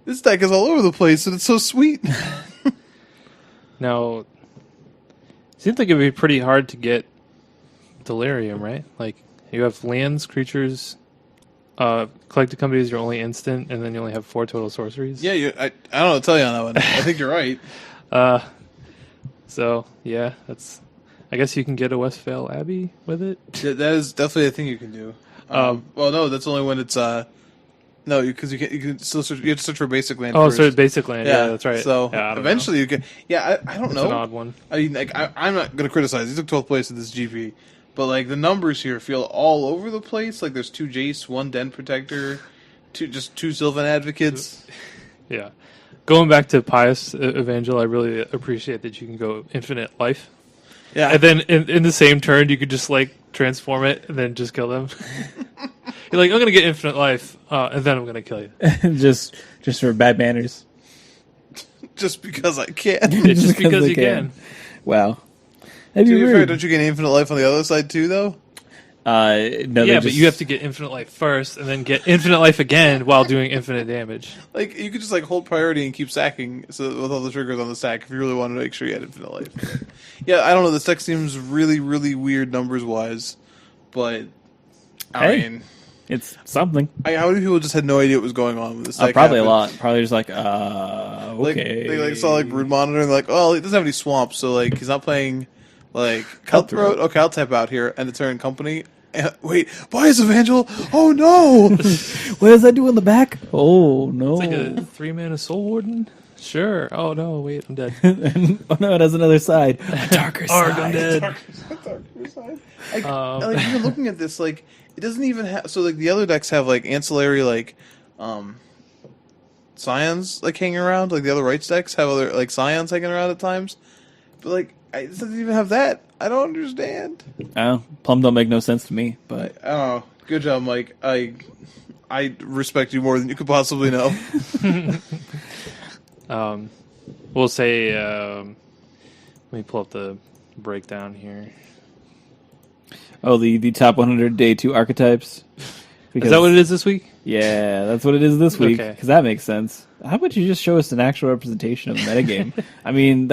This deck is all over the place, and it's so sweet. Now, it seems like it'd be pretty hard to get Delirium, right? Like, you have lands, creatures, collected company is your only instant, and then you only have 4 total sorceries. Yeah, I don't know what to tell you on that one. I think you're right. So, yeah, that's... I guess you can get a Westphal Abbey with it. That is definitely a thing you can do. Well, no, that's only when it's... No, because you can still search. You have to search for basic land. Oh, first. so basic land. Yeah, that's right. So yeah, I don't eventually know. you can. Yeah, I don't It's know. an odd one. I mean, like I'm not going to criticize. He took 12th place at this GP, but like the numbers here feel all over the place. Like there's 2 Jace, 1 Den Protector, 2 Sylvan Advocates. Yeah. Going back to Pious Evangel, I really appreciate that you can go infinite life. Yeah, And then in the same turn, you could just like transform it and then just kill them. You're like, I'm going to get infinite life, and then I'm going to kill you. just for bad manners. just because I can. It's just because they you can. Wow. That'd To be be fair, weird. don't you get infinite life on the other side too, though? No, Yeah, but you have to get infinite life first, and then get infinite life again while doing infinite damage. Like you could just like hold priority and keep sacking, so with all the triggers on the sack, if you really want to make sure you had infinite life. Yeah, I don't know. This deck seems really, really weird numbers wise, but I Hey. mean, It's something. how many people just had no idea what was going on with this deck? Probably a happened? lot. Probably just like, Like, okay. they like saw like Brood Monitor and like, oh, he doesn't have any swamps, so like he's not playing like Cutthroat. Okay, I'll tap out here and the turn company. Wait, Pious Evangel? Oh no! What does that do in the back? Oh, no. It's like a 3-mana Soul Warden? Sure. Oh, no, wait, I'm dead. Oh, no, it has another side. A darker Arg, side. I'm dead. Darker side. Like even looking at this, like it doesn't even have. So like the other decks have like ancillary like scions like hanging around. Like the other rights decks have other like scions hanging around at times. But like it doesn't even have that. I don't understand. Oh, Plum don't make no sense to me, but I don't know. Good job, Mike. I respect you more than you could possibly know. We'll say, let me pull up the breakdown here. oh, the top 100 day 2 archetypes. Is that what it is this week? Yeah, that's what it is this week. Okay. Because that makes sense. How about you just show us an actual representation of the metagame? I mean,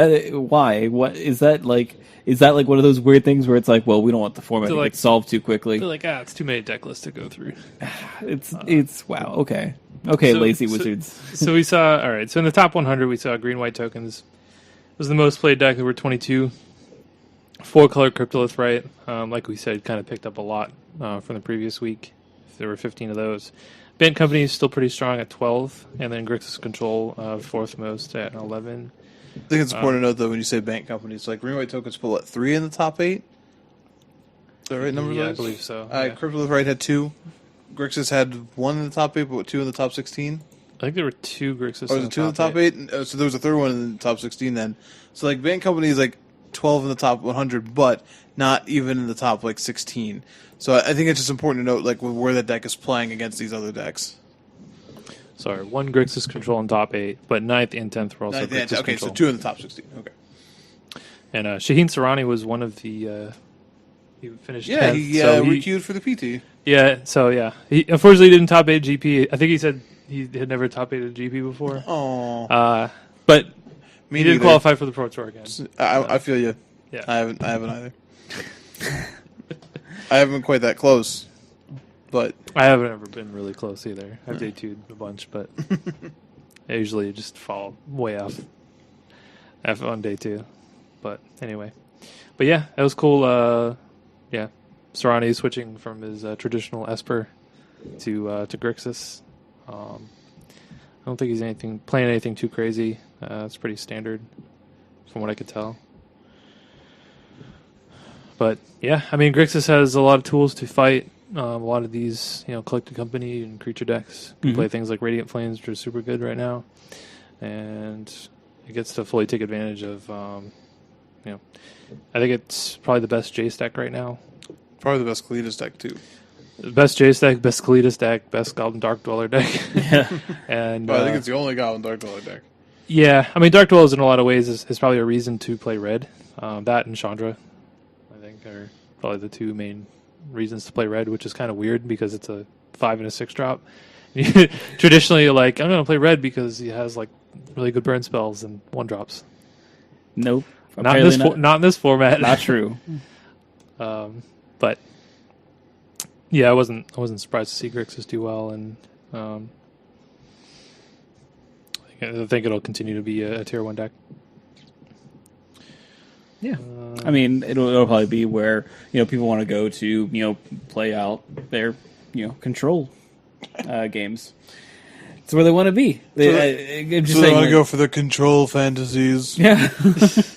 why? What is that like? Is that like one of those weird things where it's like, well, we don't want the format to like- get solved too I quickly? feel like, it's too many deck lists to go through. It's wow. Okay, So- lazy so- wizards. So we saw, all right, so in the top 100, we saw green-white tokens. It was the most played deck. There were 22. 4-color Cryptolith Right, like we said, kind of picked up a lot from the previous week. There were 15 of those. Band Company is still pretty strong at 12, and then Grixis Control, 4th most at 11. I think it's important to note though when you say bank companies, like green white tokens put what 3 in the top 8. Is that right number? Yeah, I believe so. Cryptolith Right had 2. Grixis had 1 in the top 8, but 2 in the top 16. I think there were 2 Grixis Or was it 2 in the top 8? So there was a third one in the top 16 then. So like Bank Company is like 12 in the top 100, but not even in the top like 16. So I think it's just important to note like where that deck is playing against these other decks. Sorry, 1 Grixis Control in top 8, but 9th and 10th were also Grixis Okay, Control. so 2 in the top 16. Okay. And Shaheen Sarani was one of the... he finished Yeah, 10th. he so requeued for the PT. Yeah, so yeah. He unfortunately didn't top 8 GP. I think he said he had never top 8 a GP before. Oh, But me he didn't neither. qualify for the Pro Tour again. I feel you. Yeah. I haven't either. I haven't been quite that close, but I haven't ever been really close either. I've day 2'd a bunch, but I usually just fall way off on day 2. But anyway. But yeah, that was cool. Yeah. Serrani switching from his traditional Esper to Grixis. I don't think he's playing anything too crazy. It's pretty standard from what I could tell. But yeah, I mean, Grixis has a lot of tools to fight a lot of these, collected company and creature decks. You can play things like Radiant Flames, which are super good right now, and it gets to fully take advantage of. I think it's probably the best Jace deck right now. Probably the best Kalidas deck too. Best Jace deck, best Kalidas deck, best Goblin Dark Dweller deck. Yeah. And But I think it's the only Goblin Dark Dweller deck. yeah, I mean, Dark Dwellers in a lot of ways is probably a reason to play red. That and Chandra, I think, are probably the two main reasons to play red, which is kind of weird because it's a 5 and a 6 drop. Traditionally, you're like, I'm going to play red because he has like really good burn spells and 1-drops. Nope. Not in this format. Not true. But yeah, I wasn't surprised to see Grixis do well, and I think it'll continue to be a tier 1 deck. Yeah. I mean, it'll probably be where, people want to go to, play out their, control games. It's where they want to be. They want to go for the control fantasies. Yeah.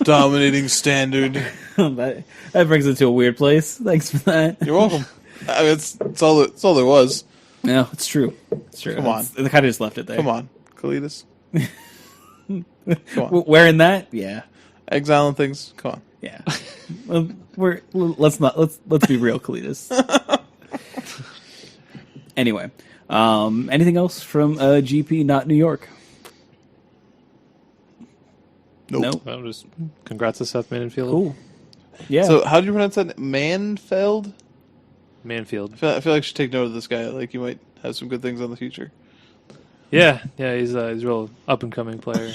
Dominating standard. that brings it to a weird place. Thanks for that. You're welcome. I mean, it's all there was. No, it's true. It's true. Come on. They kind of just left it there. Come on, Kalidas. Come on. Wearing that? Yeah. Exiling things. Come on. Yeah. Let's be real, Kalidas. Anyway, anything else from GP not New York? Nope. Well, just congrats to Seth Manfield. Cool. Yeah. So how do you pronounce that? Manfield? Manfield. I feel like I should take note of this guy. Like, he might have some good things in the future. Yeah, he's a real up and coming player.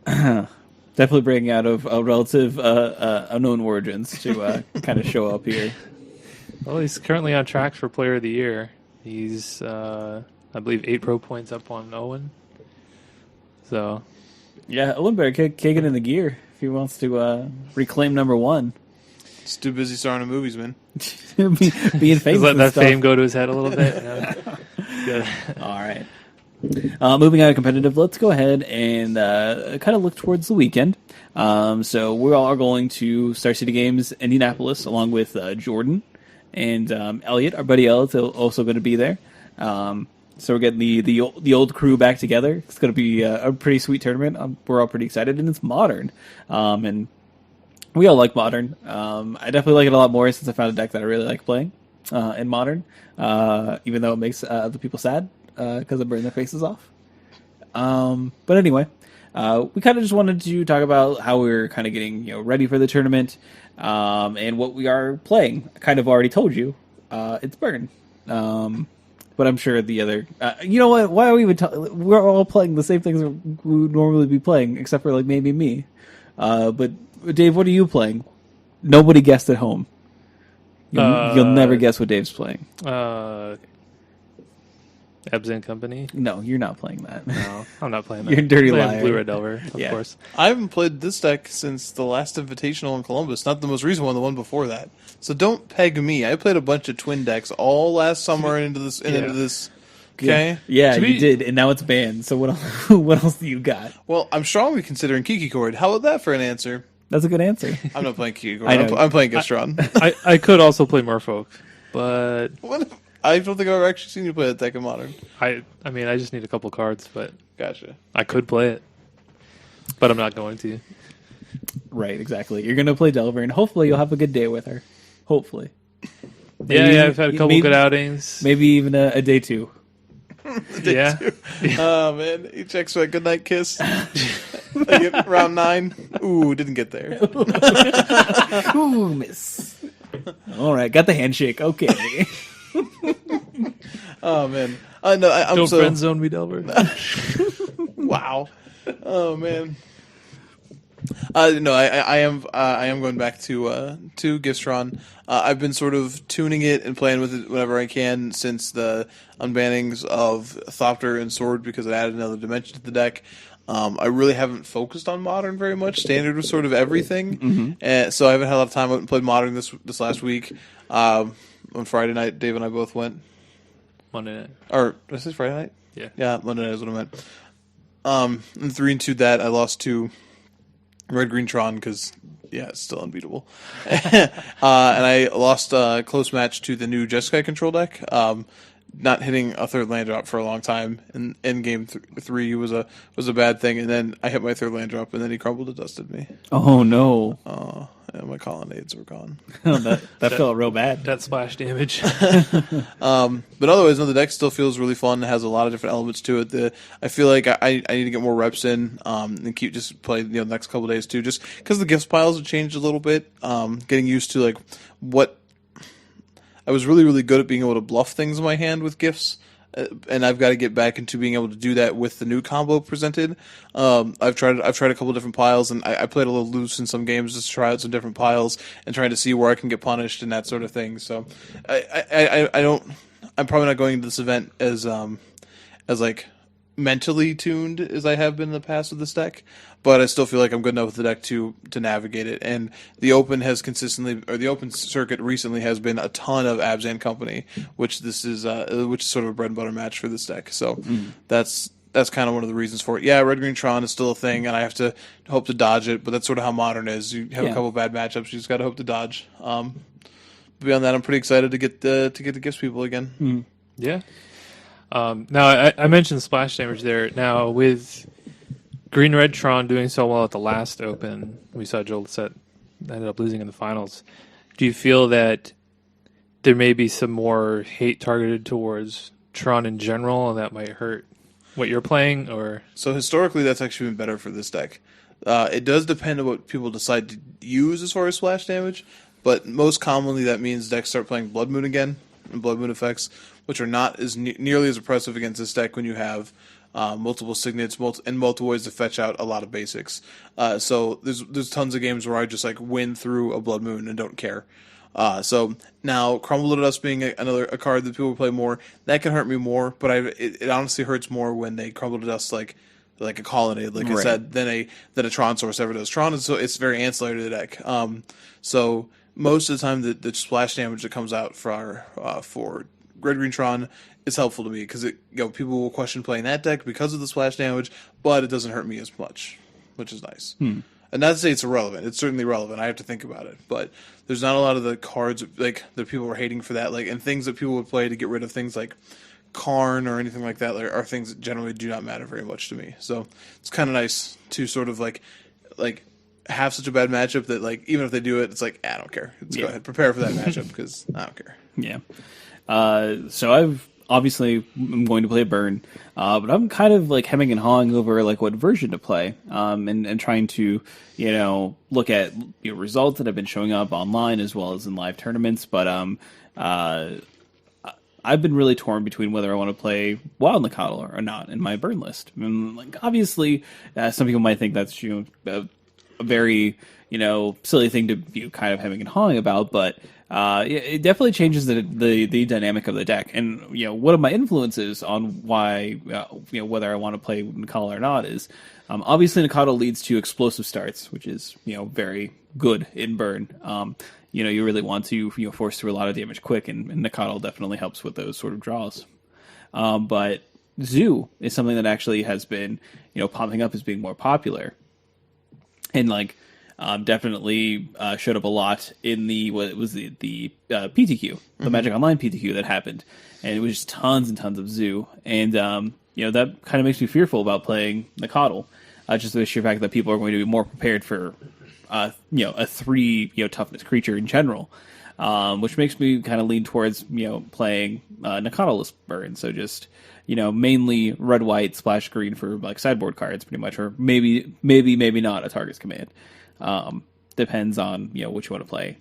Definitely breaking out of relative unknown origins to kind of show up here. Well, he's currently on track for Player of the Year. He's, I believe, 8 pro points up on Owen. So, yeah, Owen better kick it in the gear if he wants to reclaim number 1. He's too busy starring in movies, man. Being famous. let that stuff. fame go to his head a little bit. Good. All right. Moving out of competitive, let's go ahead and kind of look towards the weekend. So we all are going to Star City Games Indianapolis along with Jordan and Elliot, our buddy Elliot's also going to be there. So we're getting the old crew back together. It's going to be a pretty sweet tournament. We're all pretty excited, and it's modern. And we all like modern. I definitely like it a lot more since I found a deck that I really like playing in modern, even though it makes other people sad because I burn their faces off. But anyway, we kind of just wanted to talk about how we're kind of getting ready for the tournament and what we are playing. I kind of already told you it's burn. But I'm sure the other... you know what? Why are we even... we're all playing the same things we would normally be playing, except for maybe me. But Dave, what are you playing? Nobody guessed at home. You'll never guess what Dave's playing. Ebs and Company? No, you're not playing that. No, I'm not playing that. You're a dirty I'm playing liar. Blue Red Delver, of Yeah. course. I haven't played this deck since the last Invitational in Columbus. Not the most recent one, the one before that. So don't peg me. I played a bunch of twin decks all last summer and into this. Okay. Yeah, To you me- did, and now it's banned. So what else, what else do you got? Well, I'm strongly considering Kiki Cord. How about that for an answer? That's a good answer. I'm not playing Kiki Cord. I know. I'm playing Gastron. I could also play Merfolk, but I don't think I've ever actually seen you play that deck in Modern. I mean, I just need a couple cards, but Gotcha. I could play it. But I'm not going to. Right, exactly. You're going to play Delver, and hopefully you'll have a good day with her. Hopefully. Yeah, I've had a couple maybe- good outings. Maybe even a day 2. Yeah. Oh, man. He checks for a goodnight kiss. I get round 9. Ooh, didn't get there. Ooh, miss. All right, got the handshake. Okay. Oh, man. I'm Don't so... friend zone me, Delver. Wow. Oh, man. No, I am going back to Giftron. I've been sort of tuning it and playing with it whenever I can since the unbannings of Thopter and Sword because it added another dimension to the deck. I really haven't focused on Modern very much. Standard was sort of everything, and so I haven't had a lot of time. I went and played Modern this last week. On Friday night, Dave and I both went. Monday night. Or was this Friday night? Yeah, Monday night is what I meant. And 3-2 that I lost to Red Green Tron because it's still unbeatable. And I lost a close match to the new Jeskai control deck. Not hitting a third land drop for a long time, and in game 3 was a bad thing. And then I hit my third land drop, and then he crumbled and dusted me. Oh no! And my colonnades were gone. that felt real bad. That splash damage. But otherwise, no, the deck still feels really fun. It has a lot of different elements to it. I feel like I need to get more reps in and keep just play the next couple of days too, just because the gifts piles have changed a little bit. Getting used to like what I was really good at being able to bluff things in my hand with gifts. And I've got to get back into being able to do that with the new combo presented. I've tried a couple different piles, and I played a little loose in some games just to try out some different piles and trying to see where I can get punished and that sort of thing. So I'm probably not going to this event as like mentally tuned as I have been in the past with this deck, but I still feel like I'm good enough with the deck to navigate it. And the Open has the Open circuit recently has been a ton of Abzan company, which is sort of a bread and butter match for this deck. So that's kind of one of the reasons for it. Yeah, Red Green Tron is still a thing, and I have to hope to dodge it. But that's sort of how Modern is. You have a couple bad matchups, you just got to hope to dodge. Beyond that, I'm pretty excited to get the gifts people again. Yeah. Now, I mentioned splash damage there. Now, with Green Red Tron doing so well at the last Open, we saw Joel Set ended up losing in the finals. Do you feel that there may be some more hate targeted towards Tron in general, and that might hurt what you're playing? Or so historically, that's actually been better for this deck. It does depend on what people decide to use as far as splash damage, but most commonly that means decks start playing Blood Moon again and Blood Moon effects, which are not as nearly as oppressive against this deck when you have multiple signets and multiple ways to fetch out a lot of basics. So there's tons of games where I just like win through a Blood Moon and don't care. So now Crumble to Dust being a card that people play more, that can hurt me more, but it honestly hurts more when they Crumble to Dust like a Colonnade, like I said, than a Tron Source ever does. Tron is it's very ancillary to the deck. So most of the time the splash damage that comes out for Red Green Tron is helpful to me because people will question playing that deck because of the splash damage, but it doesn't hurt me as much, which is nice. And not to say it's irrelevant; it's certainly relevant. I have to think about it, but there's not a lot of the cards like that people were hating for that, and things that people would play to get rid of things like Karn or anything like that are things that generally do not matter very much to me. So it's kind of nice to sort of like have such a bad matchup that even if they do it, it's like I don't care. Let's go ahead, prepare for that matchup because I don't care. Yeah. So I've obviously I'm going to play Burn, but I'm kind of hemming and hawing over what version to play, and trying to look at results that have been showing up online as well as in live tournaments. But I've been really torn between whether I want to play Wild Nakatl or not in my Burn list. I mean, obviously, some people might think that's a very silly thing to be kind of hemming and hawing about, but it definitely changes the dynamic of the deck. And one of my influences on why whether I want to play Nakatl or not is obviously Nakatl leads to explosive starts, which is very good in Burn. You really want to force through a lot of damage quick, and Nakatl definitely helps with those sort of draws. But Zoo is something that actually has been popping up as being more popular, and definitely showed up a lot in the PTQ, the Magic Online PTQ that happened, and it was just tons and tons of Zoo, and that kind of makes me fearful about playing Nakatl, just the sheer fact that people are going to be more prepared for a 3 toughness creature in general, which makes me kind of lean towards playing Nakatl Burn, so just mainly red white splash green for sideboard cards pretty much, or maybe not a Target's Command. Depends on what you want to play.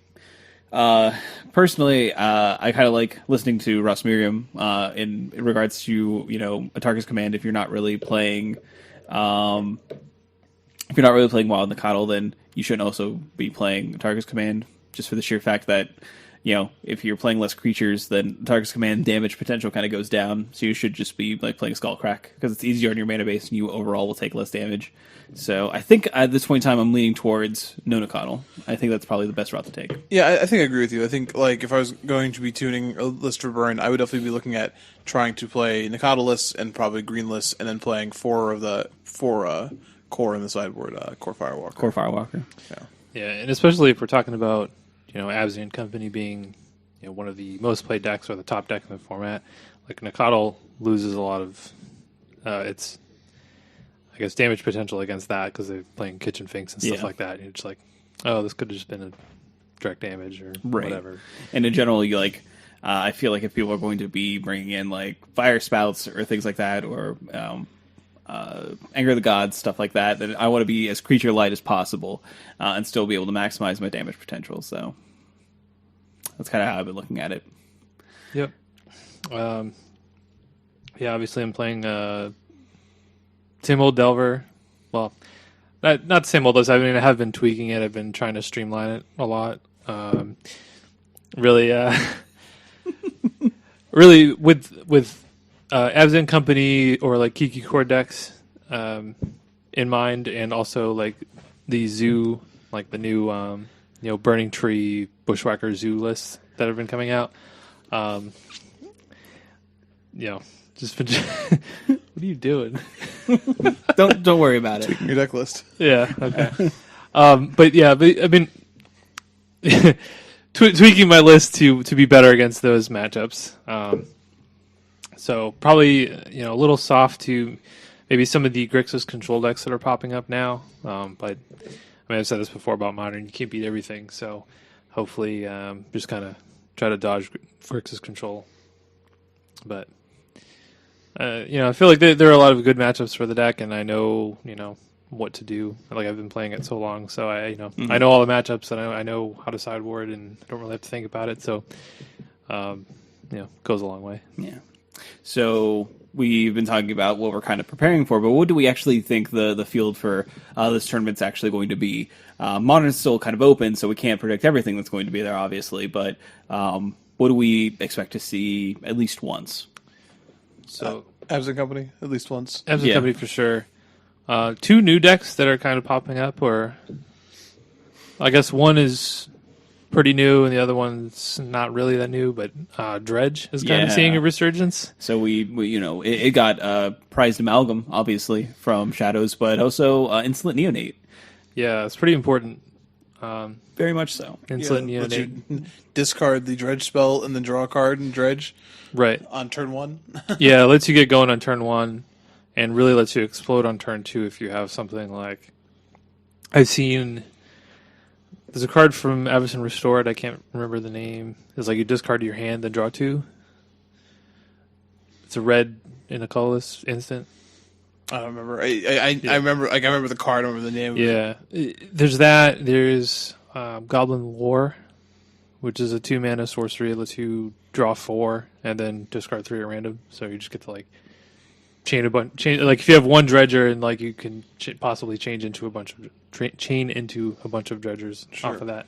Personally, I kind of like listening to Ross Miriam in regards to a Target's Command if you're not really playing if you're not really playing Wild Nacatl, then you shouldn't also be playing Targus Command, just for the sheer fact that, if you're playing less creatures, then Targus Command damage potential kind of goes down. So you should just be like playing Skullcrack, because it's easier on your mana base and you overall will take less damage. So I think at this point in time, I'm leaning towards no Nacatl. I think that's probably the best route to take. Yeah, I think I agree with you. I think, like, if I was going to be tuning a list for Burn, I would definitely be looking at trying to play Nacatl lists and probably green lists, and then playing four core in the sideboard, core Firewalker. Core Firewalker. Yeah, and especially if we're talking about, Abzan and Company being, one of the most played decks or the top deck in the format, like Nacatl loses a lot of its, I guess, damage potential against that because they're playing Kitchen Finks and stuff like that. And you're just like, oh, this could have just been a direct damage or whatever. And in general, I feel like if people are going to be bringing in like Fire Spouts or things like that, or Anger of the Gods, stuff like that, then I want to be as creature light as possible and still be able to maximize my damage potential. So that's kind of how I've been looking at it. Yep. Obviously I'm playing Same Old Delver. Well, not the same old as I have been tweaking it. I've been trying to streamline it a lot. Really with Abzan Company or like Kiki core decks in mind, and also like the zoo, like the new Burning Tree Bushwhacker zoo lists that have been coming out. Just been what are you doing? Don't worry about it. Tweaking your deck list. Yeah. Okay. But I've been tweaking my list to be better against those matchups. So probably a little soft to maybe some of the Grixis control decks that are popping up now. But I've said this before about Modern. You can't beat everything. So hopefully just kind of try to dodge Grixis control. But I feel like there are a lot of good matchups for the deck, and I know what to do. Like, I've been playing it so long, so I know all the matchups, and I know how to sideboard, and I don't really have to think about it. So goes a long way. Yeah. So we've been talking about what we're kind of preparing for, but what do we actually think the field for this tournament's actually going to be? Modern's still kind of open, so we can't predict everything that's going to be there, obviously, but what do we expect to see at least once? So Abzan Company, at least once. Abzan Company for sure. Two new decks that are kind of popping up, or I guess one is pretty new and the other one's not really that new, but Dredge is kind of seeing a resurgence. So we it got prized amalgam, obviously, from Shadows, but also Insolent Neonate. Yeah, it's pretty important. Very much so. Insolent Let Neonate. you discard the Dredge spell and then draw a card and Dredge Right. on turn one. Yeah, it lets you get going on turn one and really lets you explode on turn two if you have something like... I've seen... There's a card from Avacyn Restored, I can't remember the name. It's like you discard your hand, then draw two. It's a red in a colorless instant. I don't remember. I remember. Like, I remember the card. I remember the name. Yeah, there's that. There's Goblin War, which is a 2-mana sorcery. It lets you draw 4 and then discard 3 at random. So you just get to like chain a bunch. Like if you have one dredger and like you can possibly chain into a bunch of dredgers off of that.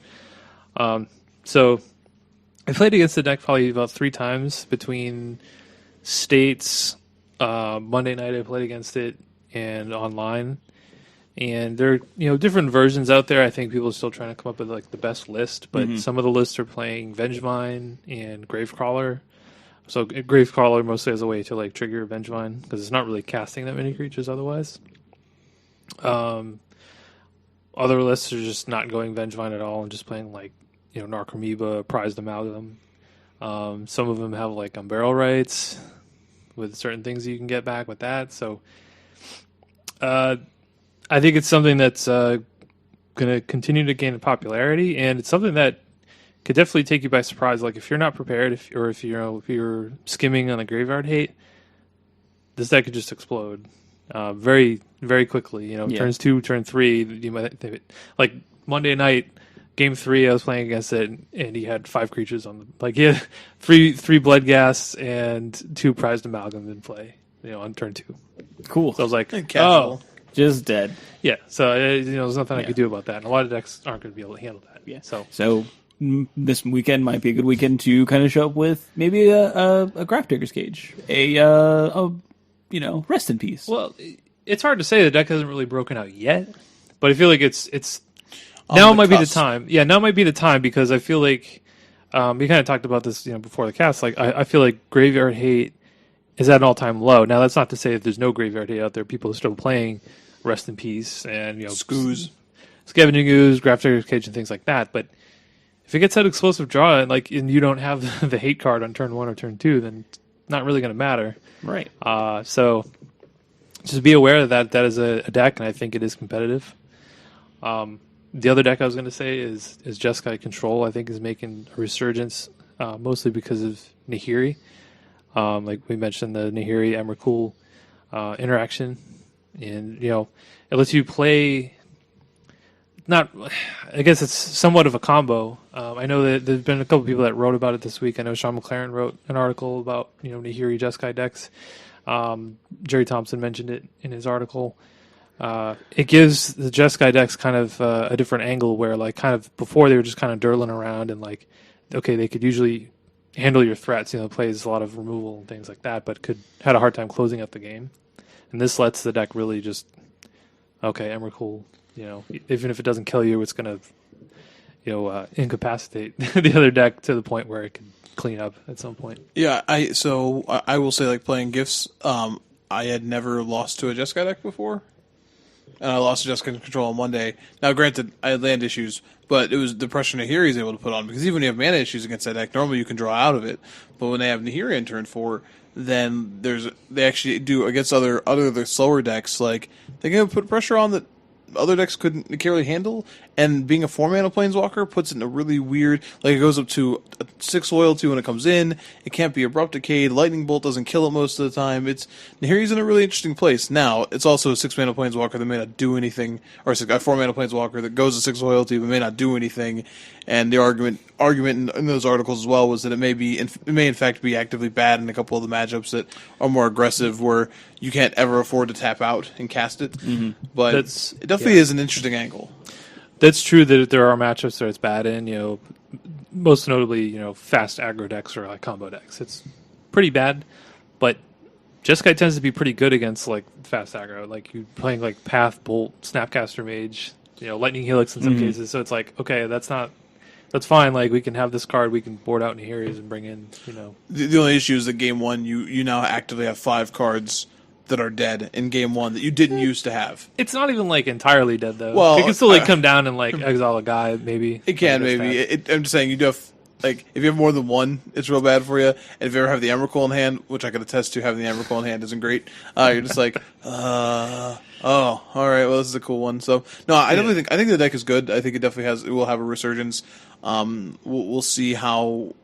So I played against the deck probably about 3 times between states. Monday night I played against it and online, and there are different versions out there. I think people are still trying to come up with like the best list, but some of the lists are playing Vengevine and Gravecrawler. So Gravecrawler mostly as a way to like trigger Vengevine because it's not really casting that many creatures otherwise. Other lists are just not going Vengevine at all and just playing like Narcomoeba, Prized Amalgam. Some of them have like Unbarrel Rights with certain things you can get back with that. So I think it's something that's going to continue to gain popularity, and it's something that could definitely take you by surprise. Like if you're not prepared, if you're skimming on the graveyard hate, this deck could just explode very, very quickly. Turns 2, turn 3, you might like Monday night. Game 3, I was playing against it, and he had 5 creatures on he had three Bloodghast and 2 Prized Amalgam in play, on turn 2. Cool. So I was like, Casual. Just dead. Yeah, so there's nothing I could do about that. And a lot of decks aren't going to be able to handle that. Yeah. So This weekend might be a good weekend to kind of show up with maybe a Graph Digger's Cage, rest in peace. well, it's hard to say the deck hasn't really broken out yet, but I feel like it's now might be the time. Yeah, now might be the time because I feel like we kind of talked about this before the cast. Like I feel like Graveyard Hate is at an all-time low. Now that's not to say that there's no Graveyard Hate out there. People are still playing Rest in Peace and Scavenging Ooze, Graph Digger's Cage, and things like that. But if it gets that explosive draw and you don't have the hate card on turn 1 or turn 2, then it's not really going to matter. Right. So just be aware that is a deck, and I think it is competitive. The other deck I was going to say is Jeskai Control. I think is making a resurgence, mostly because of Nahiri. Like we mentioned, the Nahiri Emrakul interaction, and it lets you play. I guess it's somewhat of a combo. I know that there's been a couple people that wrote about it this week. I know Sean McLaren wrote an article about Nahiri Jeskai decks. Jerry Thompson mentioned it in his article. It gives the Jeskai decks kind of a different angle where kind of before they were just kind of dirling around and they could usually handle your threats. Plays a lot of removal and things like that, but had a hard time closing out the game. And this lets the deck really just Emrakul. Even if it doesn't kill you, it's going to, incapacitate the other deck to the point where it can clean up at some point. Yeah, I will say, playing Gifts, I had never lost to a Jeskai deck before. And I lost to Jeskai Control on one day. Now, granted, I had land issues, but it was the pressure Nahiri is able to put on, because even when you have mana issues against that deck, normally you can draw out of it. But when they have Nahiri in turn 4, then they actually do against other slower decks, they can put pressure on that other decks couldn't necessarily handle, and being a 4-mana Planeswalker puts it in a really weird, it goes up to 6 loyalty when it comes in, it can't be Abrupt Decay, Lightning Bolt doesn't kill it most of the time, Nahiri's in a really interesting place. Now, it's also a 6-mana Planeswalker that may not do anything, or a 4-mana Planeswalker that goes to 6 loyalty but may not do anything, and the argument in those articles as well was that it may in fact be actively bad in a couple of the matchups that are more aggressive, where you can't ever afford to tap out and cast it. Mm-hmm. But it definitely is an interesting angle. That's true that there are matchups that it's bad in, most notably, fast aggro decks or combo decks. It's pretty bad, but Jeskai tends to be pretty good against fast aggro. You playing Path, Bolt, Snapcaster Mage, Lightning Helix in some cases. So it's that's fine. We can have this card, we can board out Nahiris and bring in, The only issue is that game 1, you now actively have 5 cards that are dead in game 1 that you didn't used to have. It's not even entirely dead though. Well, it can still come down and exile a guy maybe. It can maybe. I'm just saying you do have if you have more than one, it's real bad for you. And if you ever have the Emrakul in hand, which I can attest to, having the Emrakul in hand isn't great. You're just oh, all right. Well, this is a cool one. So no, I think the deck is good. I think it definitely it will have a resurgence. We'll see how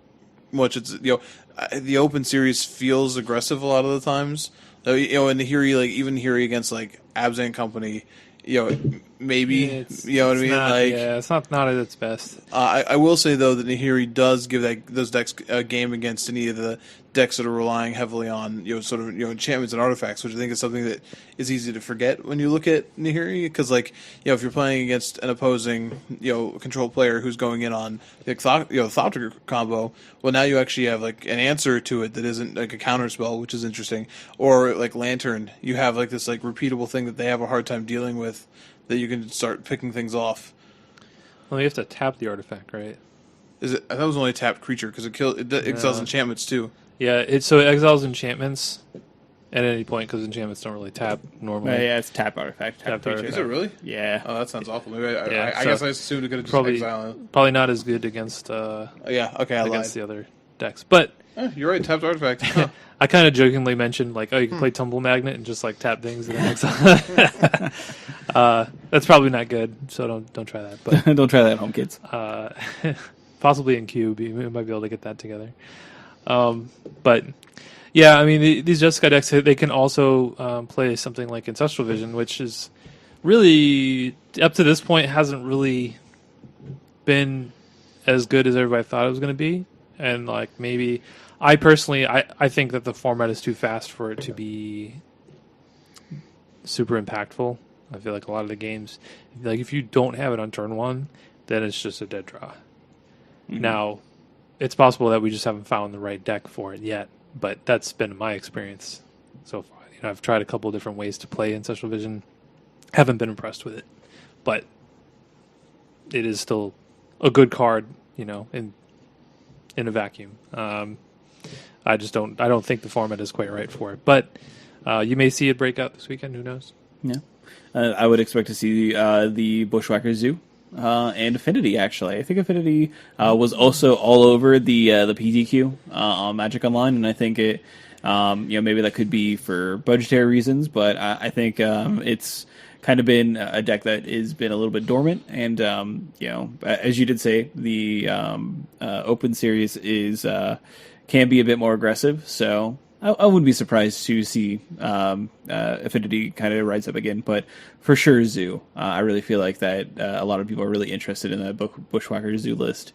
much it's the open series feels aggressive a lot of the times. And Nahiri, even Nahiri against Abzan and company, maybe you know what I mean. It's not at its best. I will say though that Nahiri does give those decks a game against any of the decks that are relying heavily on enchantments and artifacts, which I think is something that is easy to forget when you look at Nahiri, because if you're playing against an opposing control player who's going in on the Thopter combo, well now you actually have an answer to it that isn't a counter spell, which is interesting, or Lantern, you have this repeatable thing that they have a hard time dealing with, that you can start picking things off. Well, you have to tap the artifact, right? Is it? That was only a tapped creature because it exiles enchantments too. Yeah, it exiles enchantments at any point because enchantments don't really tap normally. Yeah, it's tap artifact. Is it really? Yeah. Oh, that sounds awful. Maybe I guess I assumed it could have just exiled. Probably not as good against. Against the other decks, but you're right. Tapped artifact. Huh. I kind of jokingly mentioned you can play Tumble Magnet and just tap things and then exile. That's probably not good, so don't try that. But don't try that at home, kids. Possibly in Cube, you might be able to get that together. But yeah, I mean these Jeskai decks, they can also play something like Ancestral Vision, which is really up to this point hasn't really been as good as everybody thought it was going to be, and maybe. I personally, I think that the format is too fast for it to be super impactful. I feel like a lot of the games, like if you don't have it on turn 1, then it's just a dead draw. Now, it's possible that we just haven't found the right deck for it yet, but that's been my experience so far. I've tried a couple of different ways to play Ancestral Vision, haven't been impressed with it, but it is still a good card, in a vacuum. I don't think the format is quite right for it, but you may see it break out this weekend. Who knows? Yeah, I would expect to see the Bushwhacker Zoo and Affinity. Actually, I think Affinity was also all over the PTQ on Magic Online, and I think it, maybe that could be for budgetary reasons, but I think it's kind of been a deck that has been a little bit dormant, and as you did say, the Open Series is can be a bit more aggressive, so I wouldn't be surprised to see Affinity kind of rise up again, but for sure Zoo. I really feel like that a lot of people are really interested in that Bushwhacker Zoo list,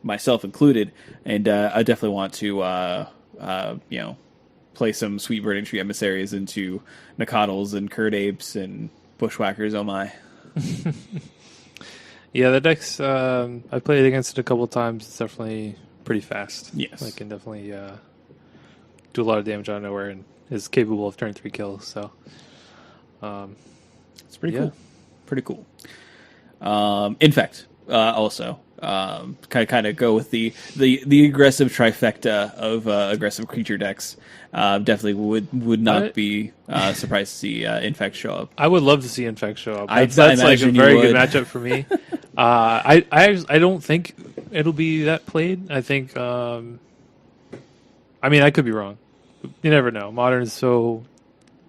myself included, and I definitely want to play some Sweet Burning Tree Emissaries into Nacatls and Curd Apes and Bushwhackers. Oh my! Yeah, the deck's I played against it a couple of times. It's definitely pretty fast. Yes, I can definitely do a lot of damage out of nowhere and is capable of turn 3 kills. So it's pretty cool. Pretty cool. In fact, also kind of go with the aggressive trifecta of aggressive creature decks. Definitely would not be surprised to see Infect show up. I would love to see Infect show up. I That's like a imagine you very would. good matchup for me. I don't think it'll be that played. I think. I could be wrong. You never know. Modern is so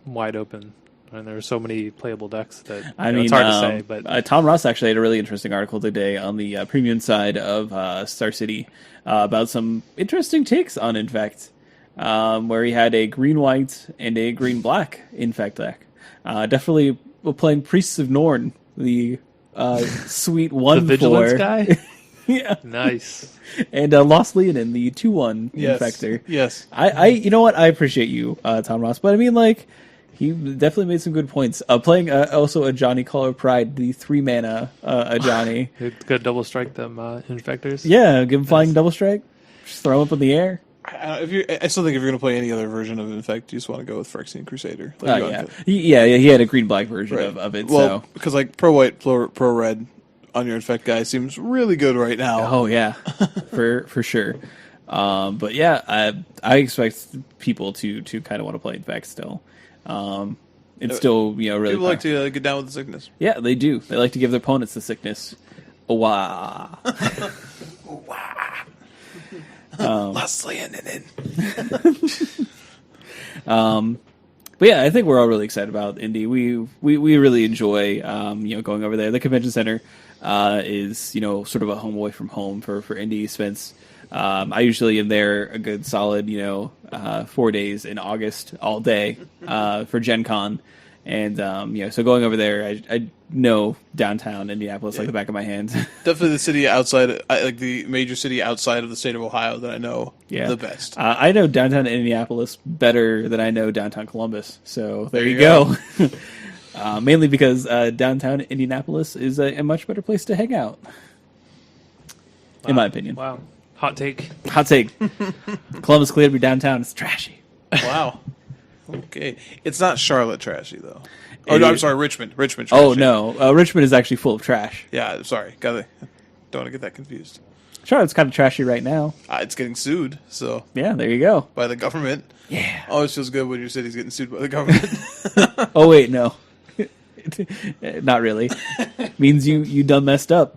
wide open, and there are so many playable decks that it's hard to say. But Tom Ross actually had a really interesting article today on the premium side of Star City about some interesting takes on Infect, where he had a green-white and a green-black Infect deck. Definitely playing Priests of Norn, the sweet 1/4. the Vigilance guy? Yeah. Nice. And Lost Leonin, the 2/1 Infector. Yes. I you know what? I appreciate you, Tom Ross, but I mean, like, he definitely made some good points. Playing also a Johnny Color Pride, the 3-mana Johnny. Could double strike them Infectors. Yeah, give him flying double strike. Just throw him up in the air. I still think if you're going to play any other version of Infect, you just want to go with Phyrexian Crusader. Like He had a green-black version Right. of it. Well, So. because like pro-white, pro-red on your Infect guy seems really good right now. Oh yeah, for sure. But yeah, I expect people to kind of want to play Infect still. It's still really People like to get down with the sickness. Yeah, they do. They like to give their opponents the sickness. Wow. Lost Leonin. But yeah, I think we're all really excited about Indy. We really enjoy going over there. The convention center is sort of a home away from home for Indy. Spence. I usually am there a good solid 4 days in August all day for Gen Con. And so going over there, I know downtown Indianapolis like the back of my hand. Definitely the city outside, like the major city outside of the state of Ohio that I know the best. I know downtown Indianapolis better than I know downtown Columbus. So there you go. Mainly because downtown Indianapolis is a much better place to hang out, in my opinion. Wow. Hot take. Hot take. Columbus clearly downtown. It's trashy. Wow. Okay. It's not Charlotte trashy, though. Oh, no, I'm sorry, Richmond. Richmond trashy. Oh, no. Richmond is actually full of trash. Yeah, sorry. Don't want to get that confused. Charlotte's kind of trashy right now. It's getting sued, so. Yeah, there you go. By the government. Yeah. Always feels good when your city's getting sued by the government. Oh, wait, no. Not really. Means you done messed up.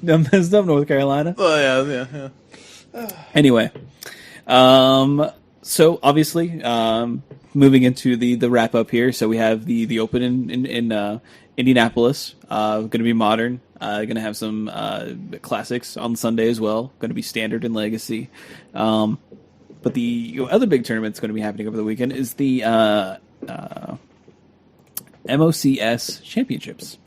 Done messed up, North Carolina. Oh, yeah. Anyway. So obviously, moving into the wrap up here. So we have the Open in Indianapolis. Going to be modern. Going to have some classics on Sunday as well. Going to be standard and legacy. But the other big tournament that's going to be happening over the weekend is the MOCS Championships.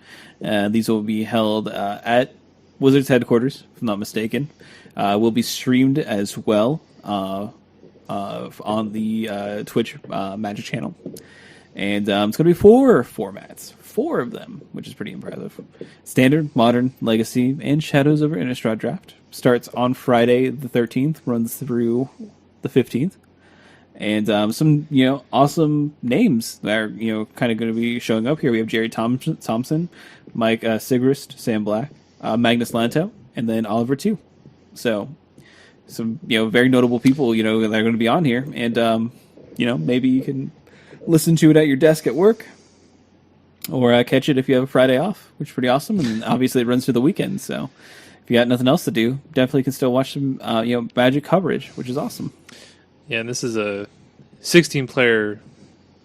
These will be held at Wizards headquarters, if I'm not mistaken. Will be streamed as well. On the Twitch Magic channel. And it's going to be 4 formats. 4 of them, which is pretty impressive. Standard, Modern, Legacy, and Shadows over Innistrad Draft. Starts on Friday the 13th, runs through the 15th. And some, awesome names that are, kind of going to be showing up here. We have Jerry Thompson, Mike Sigrist, Sam Black, Magnus Lanto, and then Oliver too. So, some, very notable people, that are going to be on here. And, maybe you can listen to it at your desk at work or catch it if you have a Friday off, which is pretty awesome. And obviously it runs through the weekend. So, if you got nothing else to do, definitely can still watch some, Magic coverage, which is awesome. Yeah, and this is a 16-player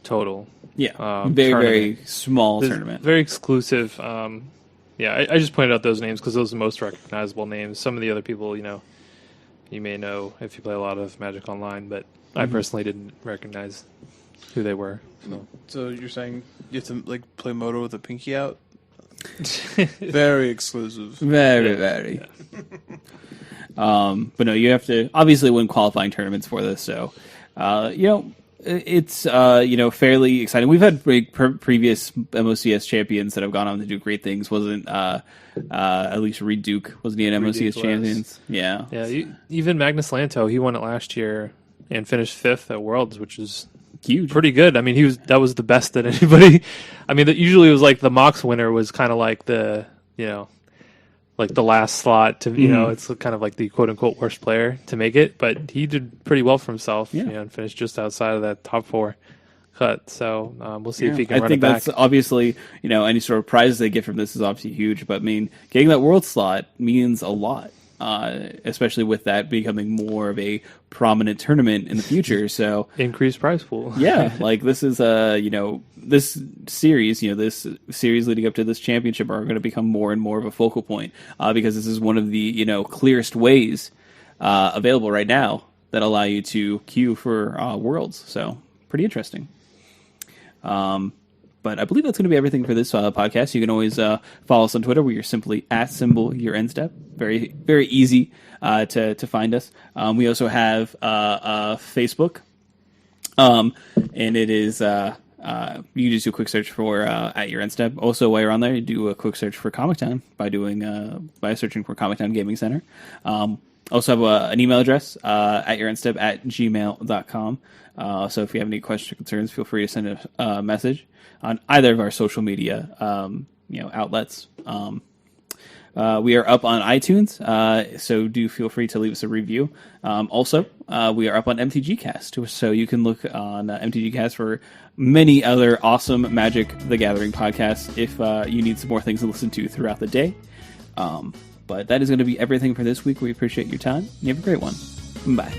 total. Yeah, very small This is tournament. very exclusive. I just pointed out those names because those are the most recognizable names. Some of the other people, you may know if you play a lot of Magic Online, but I personally didn't recognize who they were. So you're saying you have to play Moto with a pinky out? Very exclusive. Very. But no, you have to obviously win qualifying tournaments for this. So, it's fairly exciting. We've had previous MOCS champions that have gone on to do great things. Wasn't at least Reed Duke wasn't he an MOCS champions? Yeah. Even Magnus Lanto, he won it last year and finished 5th at Worlds, which is huge, pretty good. I mean, that was the best that anybody. I mean, usually it was like the Mox winner was kind of like the like the last slot to it's kind of like the quote unquote worst player to make it, but he did pretty well for himself. And finished just outside of that top 4 cut. So we'll see if he can run it back. I think that's obviously any sort of prizes they get from this is obviously huge, but I mean getting that world slot means a lot. Especially with that becoming more of a prominent tournament in the future. So increased prize pool. This is this series, this series leading up to this championship are going to become more and more of a focal point because this is one of the clearest ways available right now that allow you to queue for Worlds. So pretty interesting. But I believe that's going to be everything for this podcast. You can always follow us on Twitter, where you're simply @your_endstep. Very, very easy to find us. We also have Facebook, and it is you can just do a quick search for @your_endstep. Also, while you're on there, you do a quick search for Comic Town by searching for Comic Town Gaming Center. Also have an email address, @your_endstep@gmail.com. So if you have any questions or concerns, feel free to send a message on either of our social media outlets. We are up on iTunes, so do feel free to leave us a review. Also, we are up on MTGcast, so you can look on MTGcast for many other awesome Magic the Gathering podcasts if you need some more things to listen to throughout the day. But that is going to be everything for this week. We appreciate your time. You have a great one. Bye.